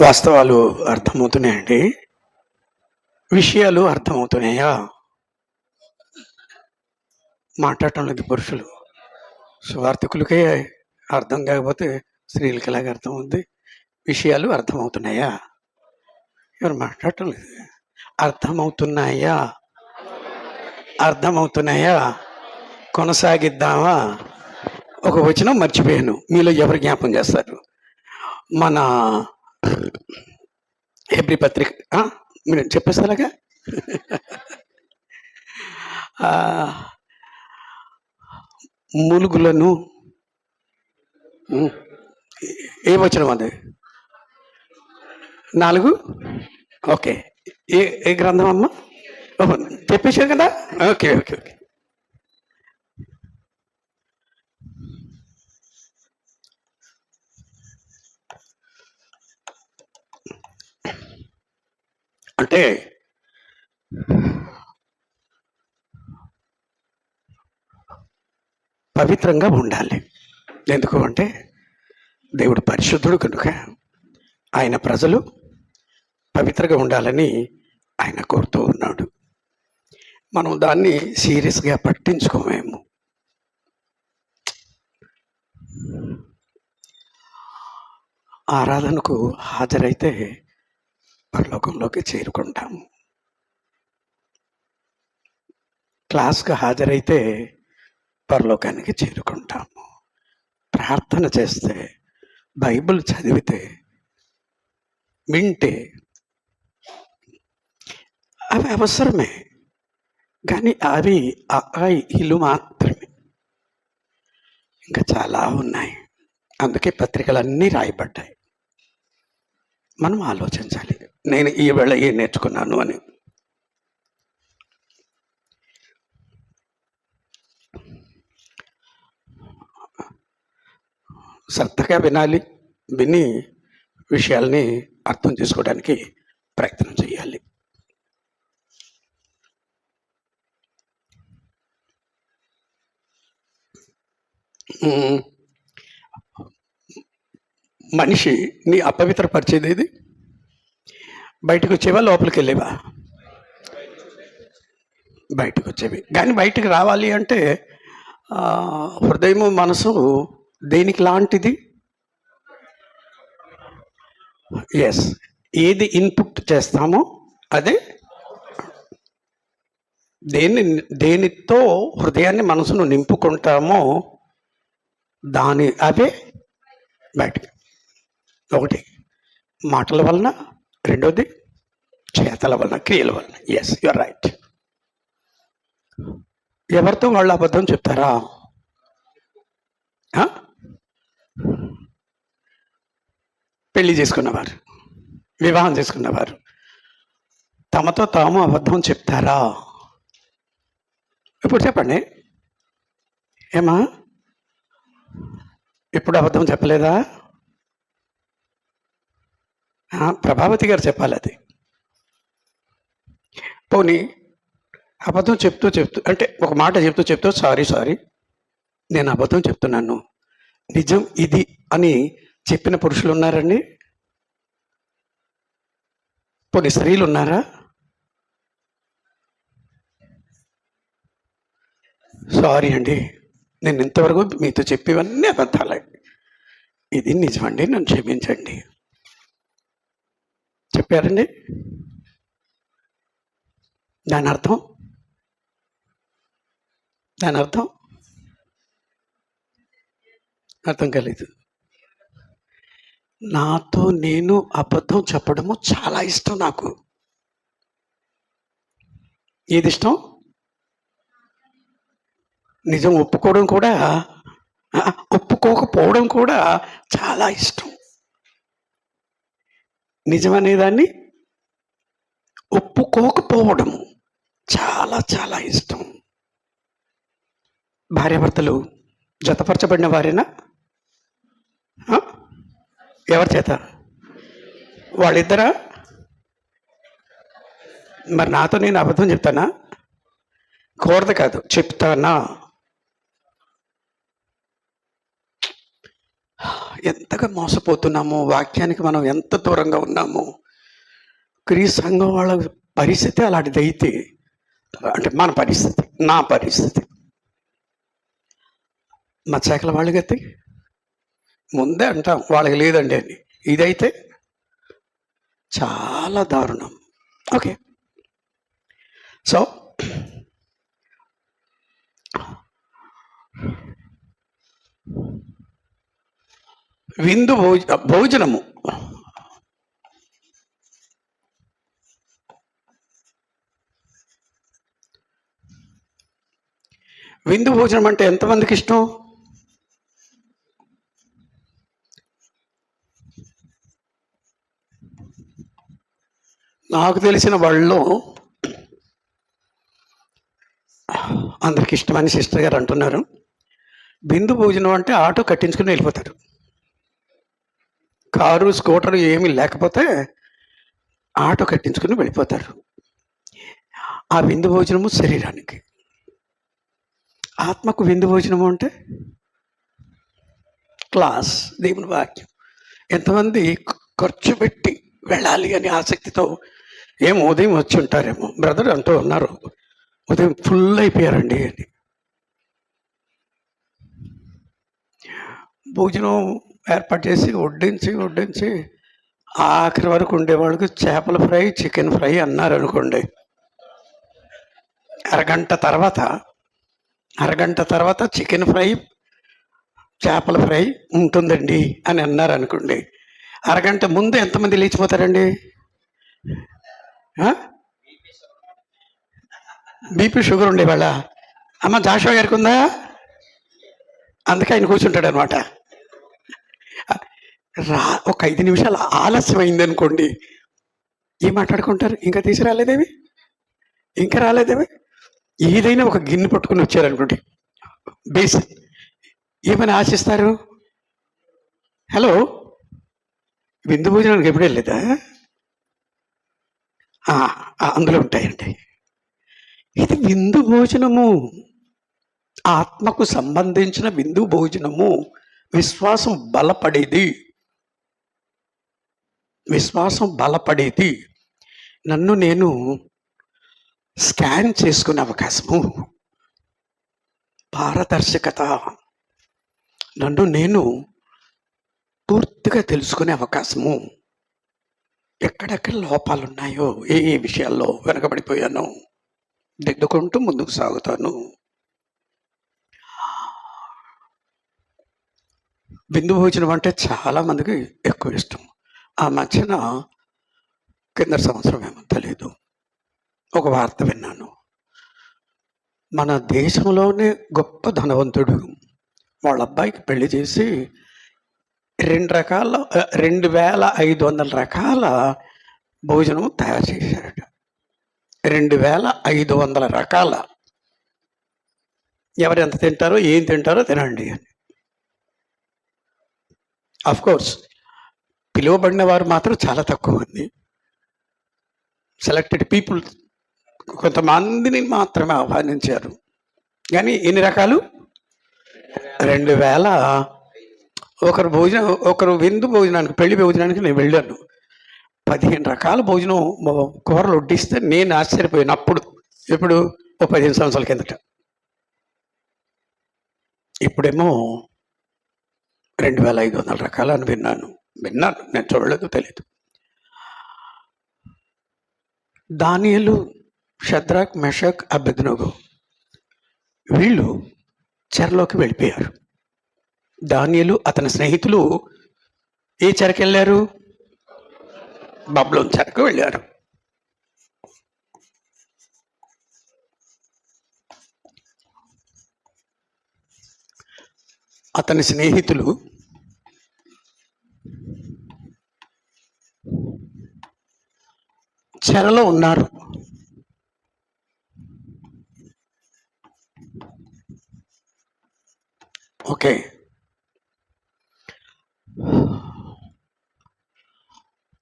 వాస్తవాలు అర్థమవుతున్నాయండి? విషయాలు అర్థమవుతున్నాయా? మాట్లాడటం లేదు పురుషులు. సువార్థికులకే అర్థం కాకపోతే స్త్రీలకి ఎలాగ అర్థం అవుద్ది? విషయాలు అర్థమవుతున్నాయా? ఎవరు మాట్లాడటం లేదు. అర్థమవుతున్నాయా? అర్థమవుతున్నాయా? కొనసాగిద్దామా? ఒక వచనం మర్చిపోయాను. మీలో ఎవరు జ్ఞాపం చేస్తారు? మన హెబ్రీ పత్రిక మీరు చెప్పేస్తారాగా మూలుగులను ఏ వచనం అది? 4. ఓకే. ఏ ఏ గ్రంథం అమ్మా? చెప్పేశారు కదా. Okay okay okay. అంటే పవిత్రంగా ఉండాలి. ఎందుకు అంటే దేవుడు పరిశుద్ధుడు కనుక ఆయన ప్రజలు పవిత్రంగా ఉండాలని ఆయన కోరుతూ ఉన్నాడు. మనం దాన్ని సీరియస్గా పట్టించుకోమేమో. ఆరాధనకు హాజరైతే పరలోకంలోకి చేరుకుంటాము. క్లాస్కి హాజరైతే పరలోకానికి చేరుకుంటాము. ప్రార్థన చేస్తే, బైబిల్ చదివితే, వింటే అవి అవసరమే. కానీ అవి ఇల్లు మాత్రమే. ఇంకా చాలా ఉన్నాయి. అందుకే పత్రికలన్నీ రాయబడ్డాయి. మనం ఆలోచించాలి, నేను ఈ వేళ ఏం నేర్చుకున్నాను అని. శ్రద్ధగా వినాలి. విని విషయాల్ని అర్థం చేసుకోవడానికి ప్రయత్నం చేయాలి. మనిషిని అపవిత్రపరిచేది ఏది? బయటకు వచ్చేవా, లోపలికి వెళ్ళేవా? బయటకు వచ్చేవి. కానీ బయటకు రావాలి అంటే హృదయము మనసు దేనికి లాంటిది? ఎస్, ఏది ఇన్పుట్ చేస్తామో అదే. దేనితో హృదయాన్ని మనసును నింపుకుంటామో అవే బయటకు. ఒకటి మాటల వలన, రెండోది చేతల వలన, క్రియల వలన. Yes, you're right. ఎవరితో వాళ్ళు అబద్ధం చెప్తారా? పెళ్లి చేసుకున్నవారు, వివాహం చేసుకున్నవారు తమతో తాము అబద్ధం చెప్తారా? ఇప్పుడు చెప్పండి. ఏమా, ఇప్పుడు అబద్ధం చెప్పలేదా? ప్రభావతి గారు చెప్పాలి అది. పోనీ అబద్ధం చెప్తూ అంటే ఒక మాట చెప్తూ సారీ నేను అబద్ధం చెప్తున్నాను, నిజం ఇది అని చెప్పిన పురుషులు ఉన్నారండి? పోనీ స్త్రీలు ఉన్నారా? సారీ అండి, నేను ఇంతవరకు మీతో చెప్పేవన్నీ అబద్ధాలే, ఇది నిజమండి, నన్ను క్షమించండి చెప్పారండి. దాని అర్థం అర్థం కాలేదు. నాతో నేను అబద్ధం చెప్పడము చాలా ఇష్టం. నాకు ఏది ఇష్టం? నిజం ఒప్పుకోవడం కూడా, ఒప్పుకోకపోవడం కూడా చాలా ఇష్టం. నిజం అనేదాన్ని ఒప్పుకోకపోవడం చాలా చాలా ఇష్టం. భార్యాభర్తలు జతపరచబడిన వారేనా? ఎవరి చేత? వాళ్ళిద్దరా? మరి నాతో నేను అబద్ధం చెప్తానా? కూడదు కాదు, చెప్తానా? ఎంతగా మోసపోతున్నామో, వాక్యానికి మనం ఎంత దూరంగా ఉన్నామో. క్రీ సంఘం వాళ్ళ పరిస్థితి అలాంటిదైతే, అంటే మన పరిస్థితి, నా పరిస్థితి, మత్స్యాకల వాళ్ళకైతే ముందే అంటాం వాళ్ళకి లేదండి అని. ఇదైతే చాలా దారుణం. ఓకే, సో విందు భోజనము విందు భోజనం అంటే ఎంతమందికి ఇష్టం? నాకు తెలిసిన వాళ్ళలో అందరికి ఇష్టమని సిస్టర్ గారు అంటున్నారు. విందు భోజనం అంటే ఆటో కట్టించుకుని వెళ్ళిపోతారు. కారు స్కూటరు ఏమీ లేకపోతే ఆటో కట్టించుకుని వెళ్ళిపోతారు. ఆ విందు భోజనము శరీరానికి. ఆత్మకు విందు భోజనము అంటే క్లాస్, దేవుని వాక్యం. ఎంతమంది ఖర్చు పెట్టి వెళ్ళాలి అని ఆసక్తితో, ఏమో ఉదయం వచ్చి ఉంటారేమో, బ్రదర్ అంటూ ఉన్నారు ఉదయం ఫుల్ అయిపోయారండి అని. భోజనం ఏర్పాటు చేసి వడ్డించి ఆఖరి వరకు ఉండేవాళ్ళకి చేపల ఫ్రై, చికెన్ ఫ్రై అన్నారు అనుకోండి. అరగంట తర్వాత చికెన్ ఫ్రై, చేపల ఫ్రై ఉంటుందండి అని అన్నారు అనుకోండి. అరగంట ముందు ఎంతమంది లేచిపోతారండి? BP sugar ఉండేవాళ్ళ? అమ్మ జాషువా గారికి ఉందా? అందుకే ఆయన కూర్చుంటాడు అనమాట. ఒక 5 నిమిషాలు ఆలస్యం అయింది అనుకోండి, ఏం మాట్లాడుకుంటారు? ఇంకా తీసుకురాలేదేవి, ఇంకా రాలేదేవి. ఏదైనా ఒక గిన్నె పట్టుకుని వచ్చారనుకోండి, బేసిక్ ఏమని ఆశిస్తారు? హలో, విందు భోజనానికి ఎప్పుడు వెళ్ళలేదా? అందులో ఉంటాయండి. ఇది విందు భోజనము, ఆత్మకు సంబంధించిన విందు భోజనము. విశ్వాసం బలపడేది. నన్ను నేను స్కాన్ చేసుకునే అవకాశము, పారదర్శకత, నన్ను నేను పూర్తిగా తెలుసుకునే అవకాశము. ఎక్కడెక్కడ లోపాలు ఉన్నాయో, ఏ విషయాల్లో వెనకబడిపోయానో దిద్దుకుంటూ ముందుకు సాగుతాను. విందు భోజనం అంటే చాలా మందికి ఎక్కువ ఇష్టం. ఆ మధ్యన కింద సంవత్సరం ఏమో తెలియదు, ఒక వార్త విన్నాను. మన దేశంలోనే గొప్ప ధనవంతుడు వాళ్ళ అబ్బాయికి పెళ్లి చేసి 2500 రకాల భోజనం తయారు చేశారట. 2500 రకాల. ఎవరు ఎంత తింటారో, ఏం తింటారో తినండి అని. కోర్స్ పిలువబడిన వారు మాత్రం చాలా తక్కువ మంది, సెలెక్టెడ్ పీపుల్, కొంతమందిని మాత్రమే ఆహ్వానించారు. కానీ ఎన్ని రకాలు? 2000. ఒకరు విందు భోజనానికి, పెళ్లి భోజనానికి నేను వెళ్ళాను. 15 రకాల భోజనం కూరలు వడ్డిస్తే నేను ఆశ్చర్యపోయినప్పుడు. ఎప్పుడు? 15 సంవత్సరాల కిందట. ఇప్పుడేమో 2500 రకాలు అని విన్నాను. నేను చూడలేదు, తెలియదు. దానియేలు, షద్రాక్, మెషక్, అబేద్నెగో వీళ్ళు చెరలోకి వెళ్ళిపోయారు. దానియేలు అతని స్నేహితులు ఏ చెరకు వెళ్ళారు? బబులోను చెరకు వెళ్ళారు. అతని స్నేహితులు చెరలో ఉన్నారు. ఓకే,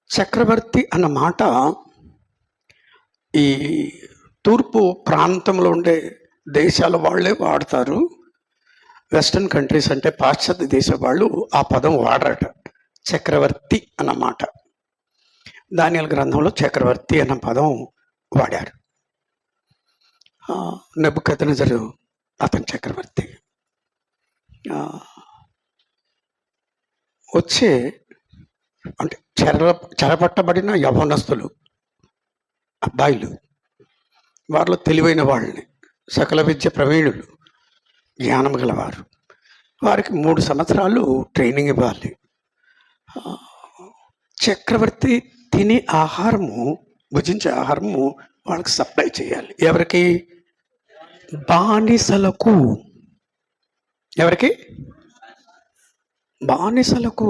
చక్రవర్తి అన్న మాట ఈ తూర్పు ప్రాంతంలో ఉండే దేశాల వాళ్ళే వాడతారు. వెస్టర్న్ కంట్రీస్ అంటే పాశ్చాత్య దేశం వాళ్ళు ఆ పదం వాడరట. చక్రవర్తి అన్నమాట. దానియేలు గ్రంథంలో చక్రవర్తి అన్న పదం వాడారు. నెబుకద్నెజరు అతని చక్రవర్తి. వచ్చే అంటే చెరపట్టబడిన యవ్వనస్తులు, అబ్బాయిలు, వారిలో తెలివైన వాళ్ళని, సకల విద్య ప్రవీణులు, జ్ఞానం గలవారు, వారికి 3 సంవత్సరాలు ట్రైనింగ్ ఇవ్వాలి. చక్రవర్తి తినే ఆహారము, భుజించే ఆహారము వాళ్ళకి సప్లై చేయాలి. ఎవరికి? బానిసలకు. ఎవరికి? బానిసలకు.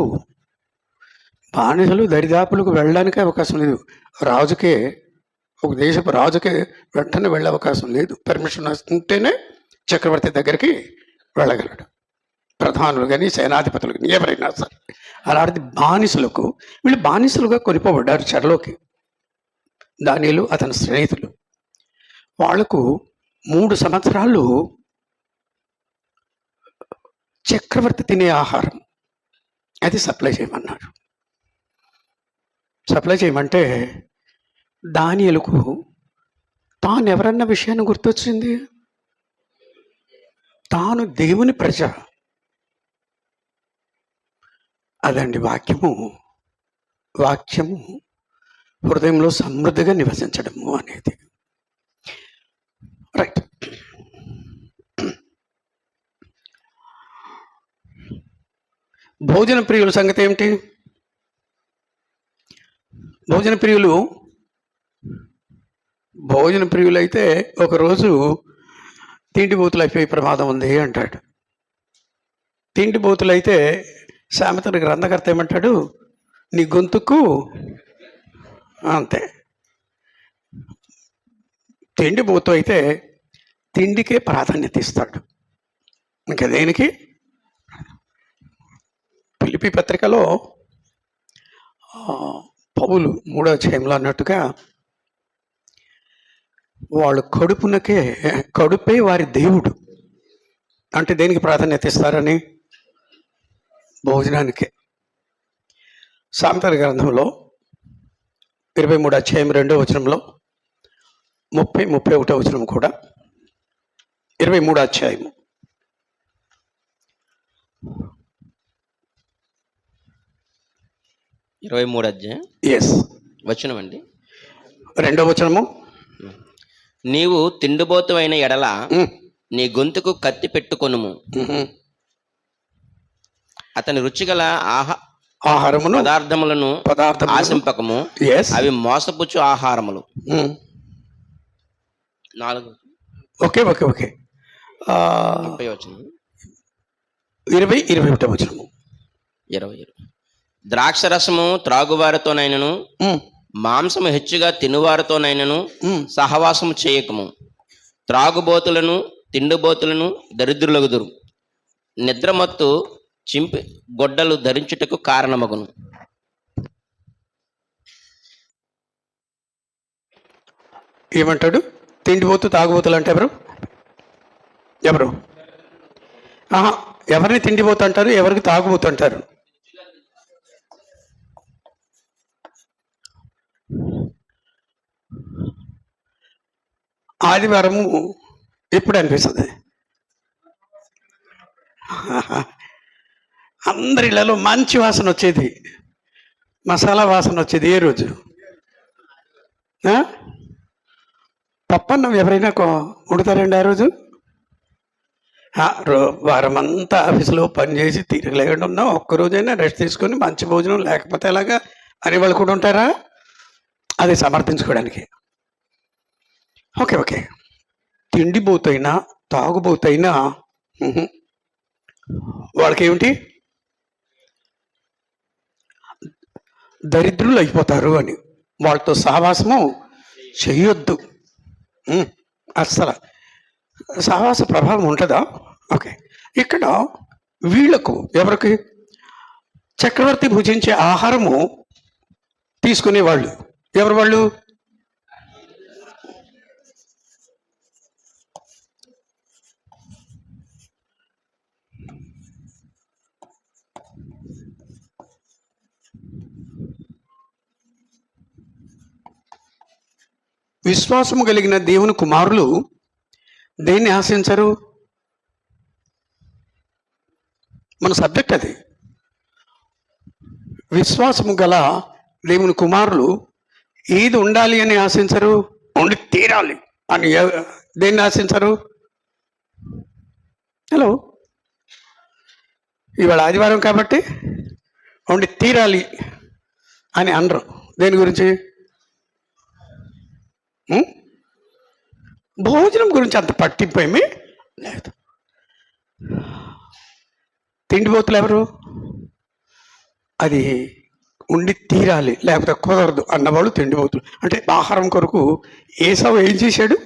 బానిసలు దరిదాపులకు వెళ్ళడానికి అవకాశం లేదు. రాజుకే, ఒక దేశపు రాజుకే వెంటనే వెళ్ళే అవకాశం లేదు. పర్మిషన్ వస్తుంటేనే చక్రవర్తి దగ్గరికి వెళ్ళగలడు. ప్రధానులు కానీ, సేనాధిపతులు కానీ, ఎవరైనా సరే. అలాంటిది బానిసలకు. వీళ్ళు బానిసలుగా కొనిపోబడ్డారు చెరలోకి. దానియేలు అతని స్నేహితులు. వాళ్లకు 3 సంవత్సరాలు చక్రవర్తి తినే ఆహారం అది సప్లై చేయమన్నారు. సప్లై చేయమంటే దానియేలుకు తాను ఎవరన్న విషయాన్ని గుర్తొచ్చింది. తాను దేవుని ప్రజ. అదండి వాక్యము హృదయంలో సమృద్ధిగా నివసించడము అనేది. రైట్. భోజన ప్రియుల సంగతి ఏమిటి? భోజన ప్రియులైతే ఒకరోజు తిండిబోతులు అయిపోయే ప్రమాదం ఉంది అంటాడు. తిండిబోతులైతే సామెతల గ్రంథకర్త ఏమంటాడు? నీ గొంతుకు అంతే. తిండిబోతు అయితే తిండికే ప్రాధాన్యత ఇస్తాడు, ఇంకా దేనికి. ఫిలిప్పీ పత్రికలో పౌలు 3వ అధ్యాయంలో అన్నట్టుగా వాళ్ళు కడుపే వారి దేవుడు అంటే దేనికి ప్రాధాన్యత ఇస్తారని? భోజనానికే. సామెతల గ్రంథంలో 23వ అధ్యాయం 2వ వచనంలో 31వ వచనం కూడా 23వ అధ్యాయము 23వ అధ్యాయం వచనం అండి. 2వ వచనము, నీవు తిండిబోతువైన ఎడల నీ గొంతుకు కత్తి పెట్టుకొనుము, అతని రుచిగల ఆహారమును పదార్థములను ఆశింపకము, అవి మోసపుచ్చు ఆహారములు. 4 ఓకే 21వ వచనము. 20 ద్రాక్షరసము త్రాగువారితోనైనను మాంసము హెచ్చుగా తినువారితోనైనను సహవాసము చేయకము, త్రాగుబోతులను తిండిబోతులను దరిద్రులగుదురు, నిద్రమత్తు చింపి గొడ్డలు ధరించుటకు కారణమగును. ఏమంటాడు? తిండిబోతు తాగుబోతులు అంటే ఎవరు? ఎవరిని తిండిబోతు అంటారు, ఎవరికి తాగుబోతు అంటారు? ఆదివారము ఎప్పుడు అనిపిస్తుంది? అందరి ఇళ్లలో మంచి వాసన వచ్చేది, మసాలా వాసన వచ్చేది ఏ రోజు? పప్పన్నం ఎవరైనా వండుతారండి ఆ రోజు? వారం అంతా ఆఫీసులో పనిచేసి తీరలేకుండా ఉన్నా ఒక్కరోజైనా రెస్ట్ తీసుకొని మంచి భోజనం లేకపోతే ఎలాగా అని వాళ్ళు కూడా ఉంటారా? అది సమర్థించుకోవడానికి. ఓకే తిండిబోతైనా తాగుబోతైనా వాళ్ళకేమిటి? దరిద్రులు అయిపోతారు అని. వాళ్ళతో సహవాసము చెయ్యొద్దు. అస్సలు సహవాస ప్రభావం ఉంటుందా? ఓకే. ఇక్కడ వీళ్లకు, ఎవరికి? చక్రవర్తి భుజించే ఆహారము తీసుకునేవాళ్ళు ఎవరు? వాళ్ళు విశ్వాసము కలిగిన దేవుని కుమారులు దేన్ని ఆశించరు? మన సబ్జెక్ట్ అది. విశ్వాసము గల దేవుని కుమారులు ఏది ఉండాలి అని ఆశించరు? ఉండి తీరాలి అని దేన్ని ఆశించరు? హలో, ఇవాళ ఆదివారం కాబట్టి ఉండి తీరాలి అని అనరు. దేని గురించి? భోజనం గురించి అంత పట్టింపు ఏమీ లేదు. తిండిపోతులు ఎవరు? అది ఉండి తీరాలి లేకపోతే కుదరదు అన్నవాళ్ళు తిండిపోతులు. అంటే ఆహారం కొరకు ఏసావు ఏం చేశాడు?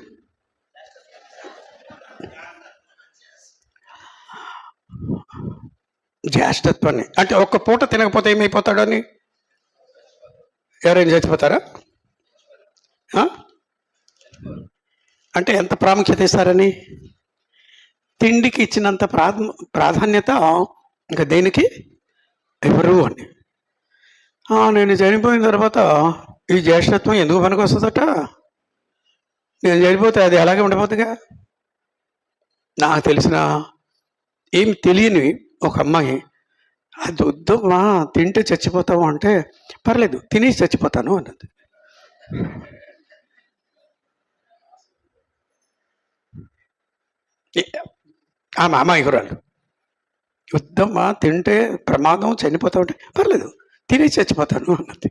జ్యేష్ఠత్వాన్ని. అంటే ఒక్క పూట తినకపోతే ఏమైపోతాడు అని? ఎవరైనా చచ్చిపోతారా? అంటే ఎంత ప్రాముఖ్యత ఇస్తారని? తిండికి ఇచ్చినంత ప్రాధాన్యత ఇంకా దేనికి ఎవరు అని. నేను చనిపోయిన తర్వాత ఈ జ్యేష్ఠత్వం ఎందుకు పనికి వస్తుందట? నేను చనిపోతే అది అలాగే ఉండిపోతుందిగా. నాకు తెలిసిన ఏం తెలియని ఒక అమ్మాయి, అది వద్దమ్మా తింటే చచ్చిపోతాము అంటే, పర్లేదు తినేసి చచ్చిపోతాను అన్నది. ఆమె అమాయకురాలు. వద్దమ్మా తింటే ప్రమాదం, చనిపోతావు అంటే, పర్లేదు తినేసి చచ్చిపోతాను అన్నది.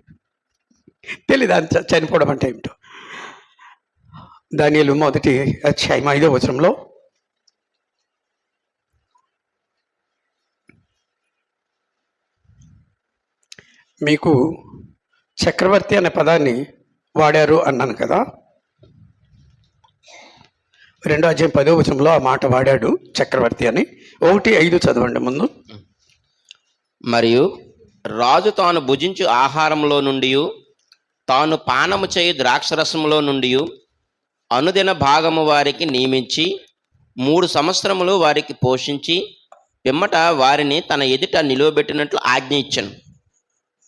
తెలీదు అది చనిపోవడం అంటే ఏమిటో. దానియేలు 1వ అధ్యాయం 5వ వచనంలో మీకు చక్రవర్తి అనే పదాన్ని వాడారు అన్నాను కదా. 2వ అధ్యాయం 10వ వచనంలో ఆ మాట వాడాడు, చక్రవర్తి అని. 1:5 చదవండి ముందు. మరియు రాజు తాను భుజించు ఆహారంలో నుండి, తాను పానము చేయు ద్రాక్షరసములో నుండి అనుదిన భాగము వారికి నియమించి 3 సంవత్సరములు వారికి పోషించి పిమ్మట వారిని తన ఎదుట నిలువబెట్టినట్లు ఆజ్ఞ ఇచ్చాను.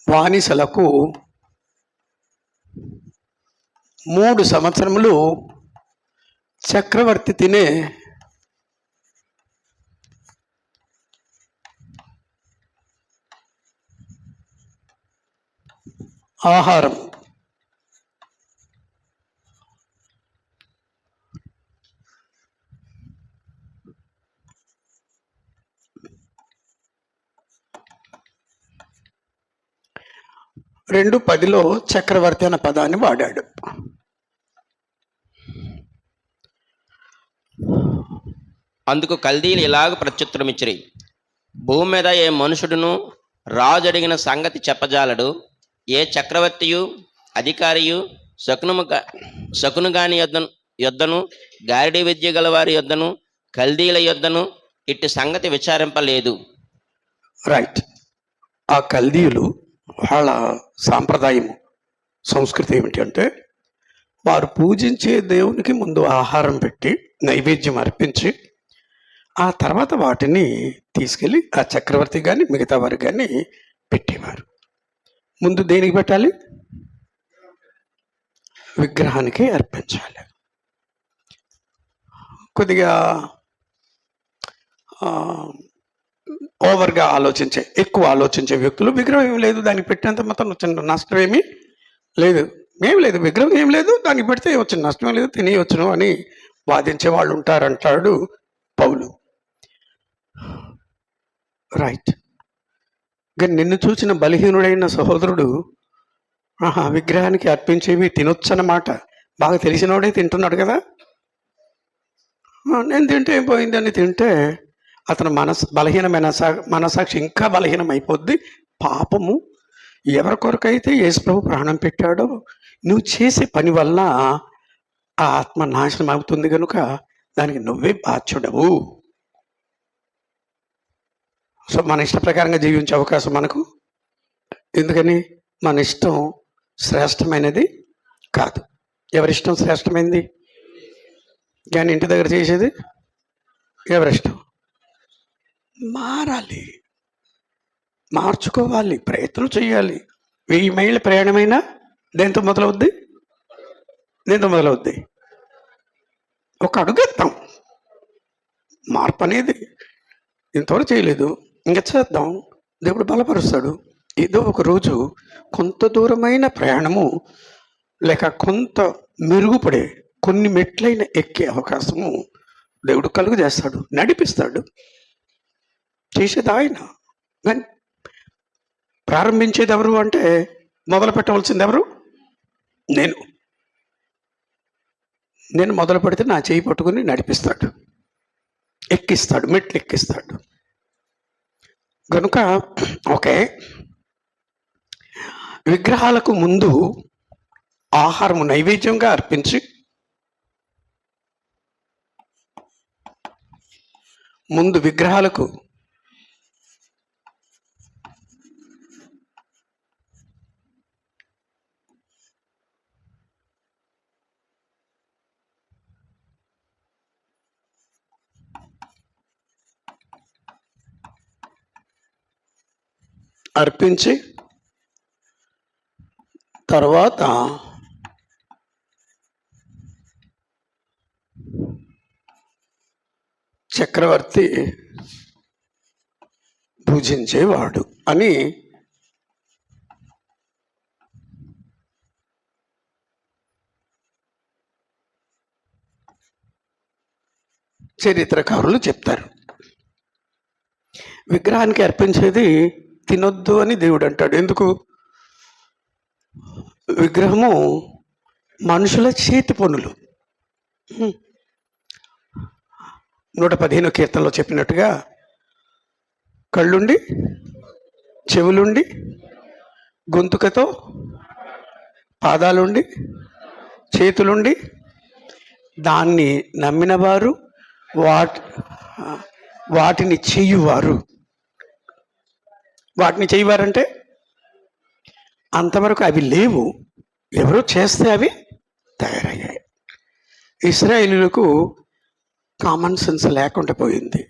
బానిసలకు 3 సంవత్సరములు చక్రవర్తి తినే ఆహారం. రెండు 10లో చక్రవర్తి అన్న పదాన్ని వాడాడు. అందుకు కల్దీలు ఇలాగ ప్రత్యుత్తరం ఇచ్చిరి: భూమి మీద ఏ మనుషుడును రాజు అడిగిన సంగతి చెప్పజాలడు. ఏ చక్రవర్తియు అధికారియు శకును గాని యొద్దను గారిడి విద్య గల వారి యొద్దను కల్దీల యొద్దను ఇట్టి సంగతి విచారింపలేదు. రైట్. ఆ కల్దీయులు వాళ్ళ సాంప్రదాయము, సంస్కృతి ఏమిటి అంటే, వారు పూజించే దేవునికి ముందు ఆహారం పెట్టి నైవేద్యం అర్పించి ఆ తర్వాత వాటిని తీసుకెళ్ళి ఆ చక్రవర్తి కానీ మిగతా వారికి కానీ పెట్టేవారు. ముందు దేనికి పెట్టాలి? విగ్రహానికి అర్పించాలి. కొద్దిగా ఓవర్గా ఎక్కువ ఆలోచించే వ్యక్తులు విగ్రహం ఏం లేదు, దానికి పెట్టినంత మొత్తం వచ్చిన నష్టం ఏమీ లేదు, విగ్రహం ఏం లేదు, దానికి పెడితే వచ్చిన నష్టం లేదు, తినేయవచ్చును అని వాదించే వాళ్ళు ఉంటారంటాడు పౌలు. రైట్. కానీ నిన్ను చూసిన బలహీనుడైన సహోదరుడు విగ్రహానికి అర్పించేవి తినొచ్చన్నమాట బాగా తెలిసినోడే తింటున్నాడు కదా. నేను తింటే ఏం పోయిందని తింటే అతను బలహీనమైన మనసాక్షి ఇంకా బలహీనమైపోద్ది. పాపము ఎవరి కొరకైతే యేసుప్రభు ప్రాణం పెట్టాడో నువ్వు చేసే పని వల్ల ఆ ఆత్మ నాశనం అవుతుంది కనుక దానికి నువ్వే బాధ్యుడవు. సో మన ఇష్ట ప్రకారంగా జీవించే అవకాశం మనకు, ఎందుకని మన ఇష్టం శ్రేష్టమైనది కాదు. ఎవరిష్టం శ్రేష్టమైనది? కానీ ఇంటి దగ్గర చేసేది ఎవరిష్టం? మారాలి, మార్చుకోవాలి, ప్రయత్నం చేయాలి. 1000 మైళ్ళ ప్రయాణమైనా దేంతో మొదలవుద్ది? దీంతో మొదలవుద్ది. ఒక అడుగేస్తాం. మార్పు అనేది ఇంతవరకు చేయలేదు, ఇంకా చేద్దాం, దేవుడు బలపరుస్తాడు. ఏదో ఒక రోజు కొంత దూరమైన ప్రయాణము లేక కొంత మెరుగుపడే కొన్ని మెట్లైన ఎక్కే అవకాశము దేవుడు కలుగు చేస్తాడు, నడిపిస్తాడు. చేసేది ఆయన. కానీ ప్రారంభించేది ఎవరు అంటే మొదలు పెట్టవలసింది ఎవరు? నేను మొదలు పెడితే నా చేయి పట్టుకుని నడిపిస్తాడు, ఎక్కిస్తాడు, మెట్లు ఎక్కిస్తాడు. కనుక ఓకే, విగ్రహాలకు ముందు ఆహారము నైవేద్యంగా అర్పించి ముందు విగ్రహాలకు అర్పించి తర్వాత చక్రవర్తి పూజించేవాడు అని చరిత్రకారులు చెప్తారు. విగ్రహానికి అర్పించేది తినొద్దు అని దేవుడు అంటాడు. ఎందుకు? విగ్రహము మనుషుల చేతి పనులు. 115 కీర్తనలో చెప్పినట్టుగా కళ్ళుండి, చెవులుండి, గొంతుకతో, పాదాలుండి, చేతులుండి, దాన్ని నమ్మిన వారు, వాటిని చేయువారు. వాటిని చేయవారంటే అంతవరకు అవి లేవు, ఎవరో చేస్తే అవి తయారయ్యాయి. ఇశ్రాయేలీయులకు కామన్ సెన్స్ లేకుండా పోయింది,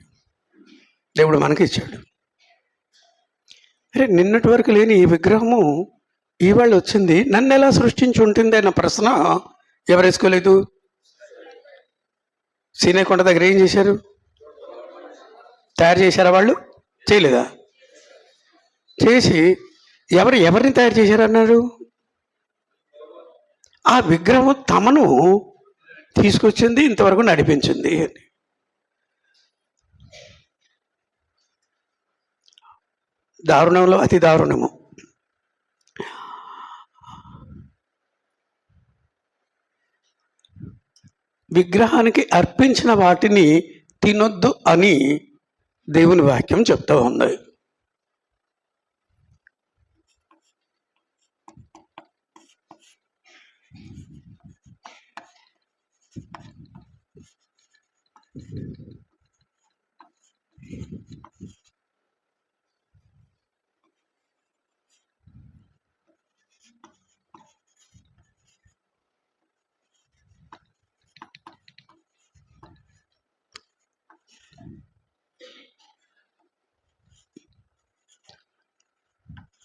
దేవుడు మనకి ఇచ్చాడు. అరే, నిన్నటి వరకు లేని ఈ విగ్రహము ఇవాళ వచ్చింది, నన్ను ఎలా సృష్టించి ఉంటుంది అన్న ప్రశ్న ఎవరు వేసుకోలేదు. సీనాయి కొండ దగ్గర ఏం చేశారు? తయారు చేశారా? వాళ్ళు చేయలేదా? చేసి ఎవరిని తయారు చేశారన్నారు? ఆ విగ్రహం తమను తీసుకొచ్చింది, ఇంతవరకు నడిపించింది అని. దారుణంలో అతి దారుణము. విగ్రహానికి అర్పించిన వాటిని తినొద్దు అని దేవుని వాక్యం చెప్తూ ఉంది.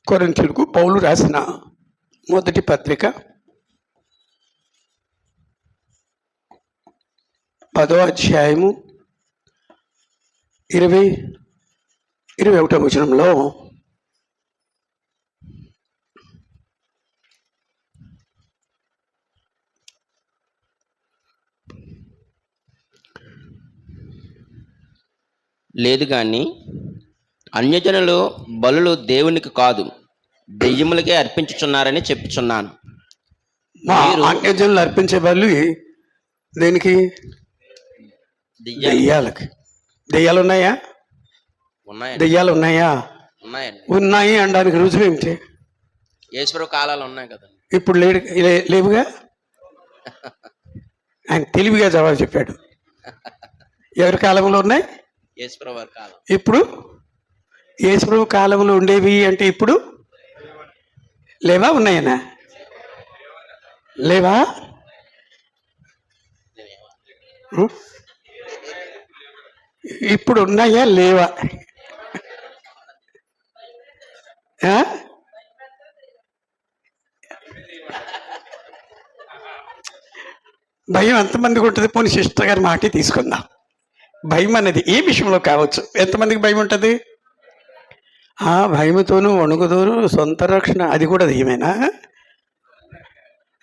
కొరింథీయులకు పౌలు రాసిన మొదటి పత్రిక 10వ అధ్యాయము 21వ వచనంలో లేదు కానీ అన్యజనులు బలులు దేవునికి కాదు దెయ్యములకే అర్పించుచున్నారని చెప్పుచున్నాను. అన్యజనులు అర్పించే బలు దేనికి? దెయ్యాలకి. దెయ్యాలు ఉన్నాయా? దెయ్యాలు ఉన్నాయా? ఉన్నాయి అనడానికి రుజువు ఏమిటి? యేసుప్రభు కాలాలు ఉన్నాయి కదా. ఇప్పుడు లేవుగా. ఆయన తెలివిగా జవాబు చెప్పాడు. ఎవరి కాలంలో ఉన్నాయి? యేసుప్రభు కాలం. ఇప్పుడు యేసుప్రభు కాలంలో ఉండేవి అంటే ఇప్పుడు లేవా? ఉన్నాయనా? లేవా? ఇప్పుడు ఉన్నాయా? లేవా? భయం ఎంతమందికి ఉంటుంది? పోనీ సిస్టర్ గారి మాటే తీసుకుందాం. భయం అనేది ఏ విషయంలో కావచ్చు. ఎంతమందికి భయం ఉంటుంది? ఆ భయముతోనూ వణుకుతోనూ సొంత రక్షణ, అది కూడా దయ్యమేనా?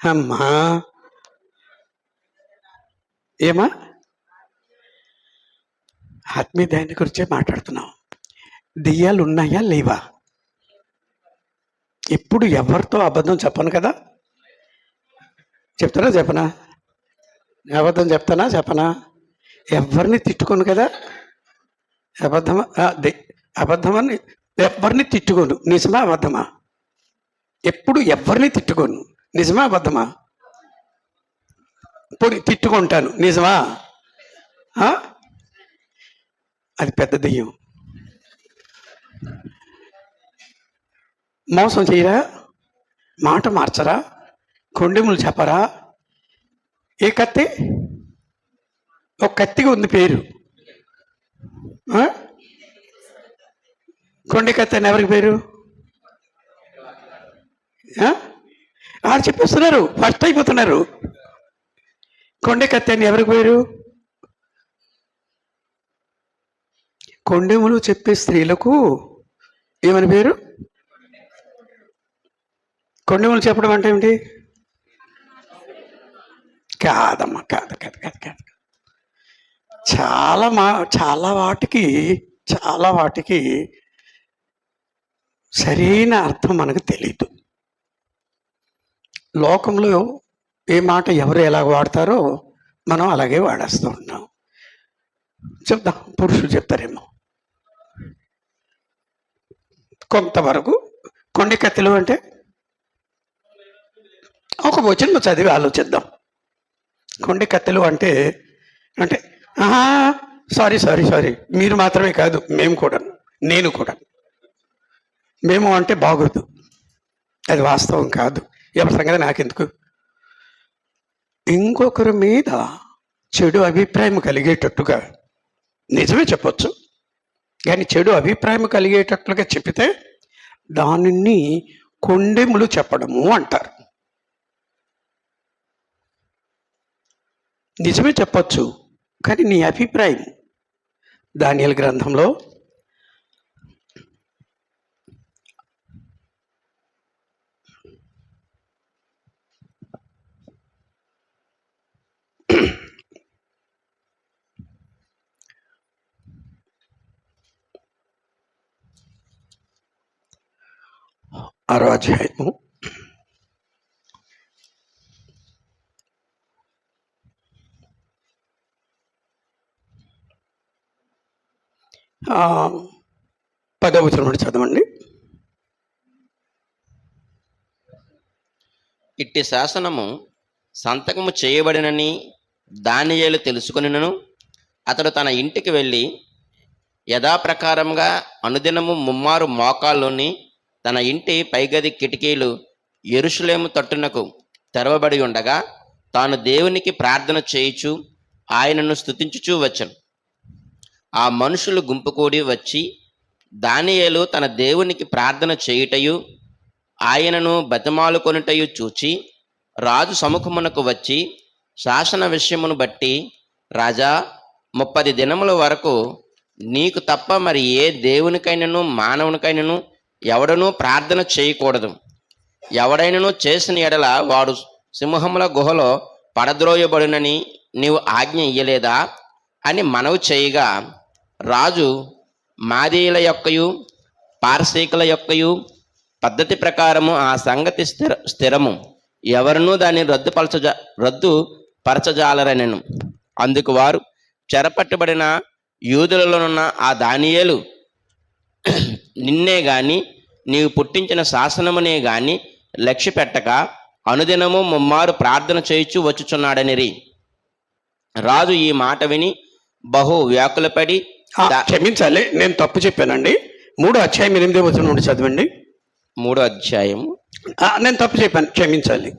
అమ్మా ఏమా ఆత్మీయ దాని గురించే మాట్లాడుతున్నాం. దెయ్యాలు ఉన్నాయా లేవా? ఎప్పుడు ఎవరితో అబద్ధం చెప్పను కదా. చెప్తానా చెప్పనా? అబద్ధం చెప్తానా చెప్పనా? ఎవరిని తిట్టుకోను కదా. అబద్ధమా? అబద్ధమని ఎవరిని తిట్టుకోను. నిజమా అబద్ధమా? ఎప్పుడు ఎవరిని తిట్టుకోను. నిజమా అబద్ధమా? పోనీ తిట్టుకుంటాను. నిజమా? అది పెద్ద దెయ్యం. మోసం చేయరా? మాట మార్చరా? కొండెములు చెప్పరా? ఏ కత్తి? ఒక కత్తిగా ఉంది పేరు. కొండ కత్తి అని ఎవరికి పేరు? ఆడు చెప్పేస్తున్నారు, ఫస్ట్ అయిపోతున్నారు. కొండ కత్తి అని ఎవరికి పేరు? కొండెములు చెప్పే స్త్రీలకు ఏమని పేరు? కొండెములు చెప్పడం అంటే ఏమిటి? కాదమ్మా, కాదు కాదు కాదు కాదు. చాలా వాటికి సరైన అర్థం మనకు తెలియదు. లోకంలో ఏ మాట ఎవరు ఎలా వాడతారో మనం అలాగే వాడేస్తూ ఉంటాం. చెప్దాం, పురుషులు చెప్తారేమో. కొంతవరకు కొండ కత్తిలు అంటే ఒక వచనం చదివి ఆలోచిద్దాం. కొండ కత్తెలు అంటే అంటే సారీ మీరు మాత్రమే కాదు, మేము కూడా, నేను కూడా. మేము అంటే బాగోదు, అది వాస్తవం కాదు. ఎవరి సంగతి నాకెందుకు. ఇంకొకరి మీద చెడు అభిప్రాయం కలిగేటట్టుగా నిజమే చెప్పొచ్చు, కానీ చెడు అభిప్రాయం కలిగేటట్లుగా చెప్పితే దానిని కొండెములు చెప్పడము అంటారు. నిజమే చెప్పొచ్చు, కానీ నీ అభిప్రాయం. దానియేలు గ్రంథంలో ఆరో అధ్యాయము 10వ వచనం నుండి చదవండి. ఇట్టి శాసనము సంతకము చేయబడినని దానియేలు తెలుసుకొనినను అతడు తన ఇంటికి వెళ్ళి యథాప్రకారంగా అనుదినము ముమ్మారు మోకాల్లోని తన ఇంటి పైగది కిటికీలు యెరూషలేము తట్టునకు తెరవబడి ఉండగా తాను దేవునికి ప్రార్థన చేయుచు ఆయనను స్తుతించుచూ వచ్చెను. ఆ మనుషులు గుంపు కూడి వచ్చి దానియేలు తన దేవునికి ప్రార్థన చేయుటయు ఆయనను బతిమాలుకొనుటయు చూచి రాజు సముఖమునకు వచ్చి శాసన విషయమును బట్టి, రాజా, 30 దినముల వరకు నీకు తప్ప మరి ఏ దేవునికైనను మానవునికైనను ఎవడనూ ప్రార్థన చేయకూడదు. ఎవడైనను చేసిన ఎడల వాడు సింహముల గుహలో పడద్రోయబడునని నీవు ఆజ్ఞ ఇయ్యలేదా అని మనవి చేయగా, రాజు మాదీయుల యొక్కయు పారసీకుల యొక్కయు పద్ధతి ప్రకారము ఆ సంగతి స్థిరము, ఎవరినూ దాన్ని రద్దుపరచజాలరనెను. అందుకు వారు, చెరపట్టబడిన యూదులలోనున్న ఆ దానియేలు నిన్నే గాని నీవు పుట్టించిన శాసనమునే గాని లక్ష్య పెట్టక అనుదినము ముమ్మారు ప్రార్థన చేయుచు వచ్చుచున్నాడనిరి. రాజు ఈ మాట విని బహు వ్యాకులపడి, క్షమించాలి, నేను తప్పు చెప్పానండి. 3వ అధ్యాయం 8వ వచనం నుండి చదవండి. 3వ అధ్యాయం నేను తప్పు చెప్పాను, క్షమించాలి.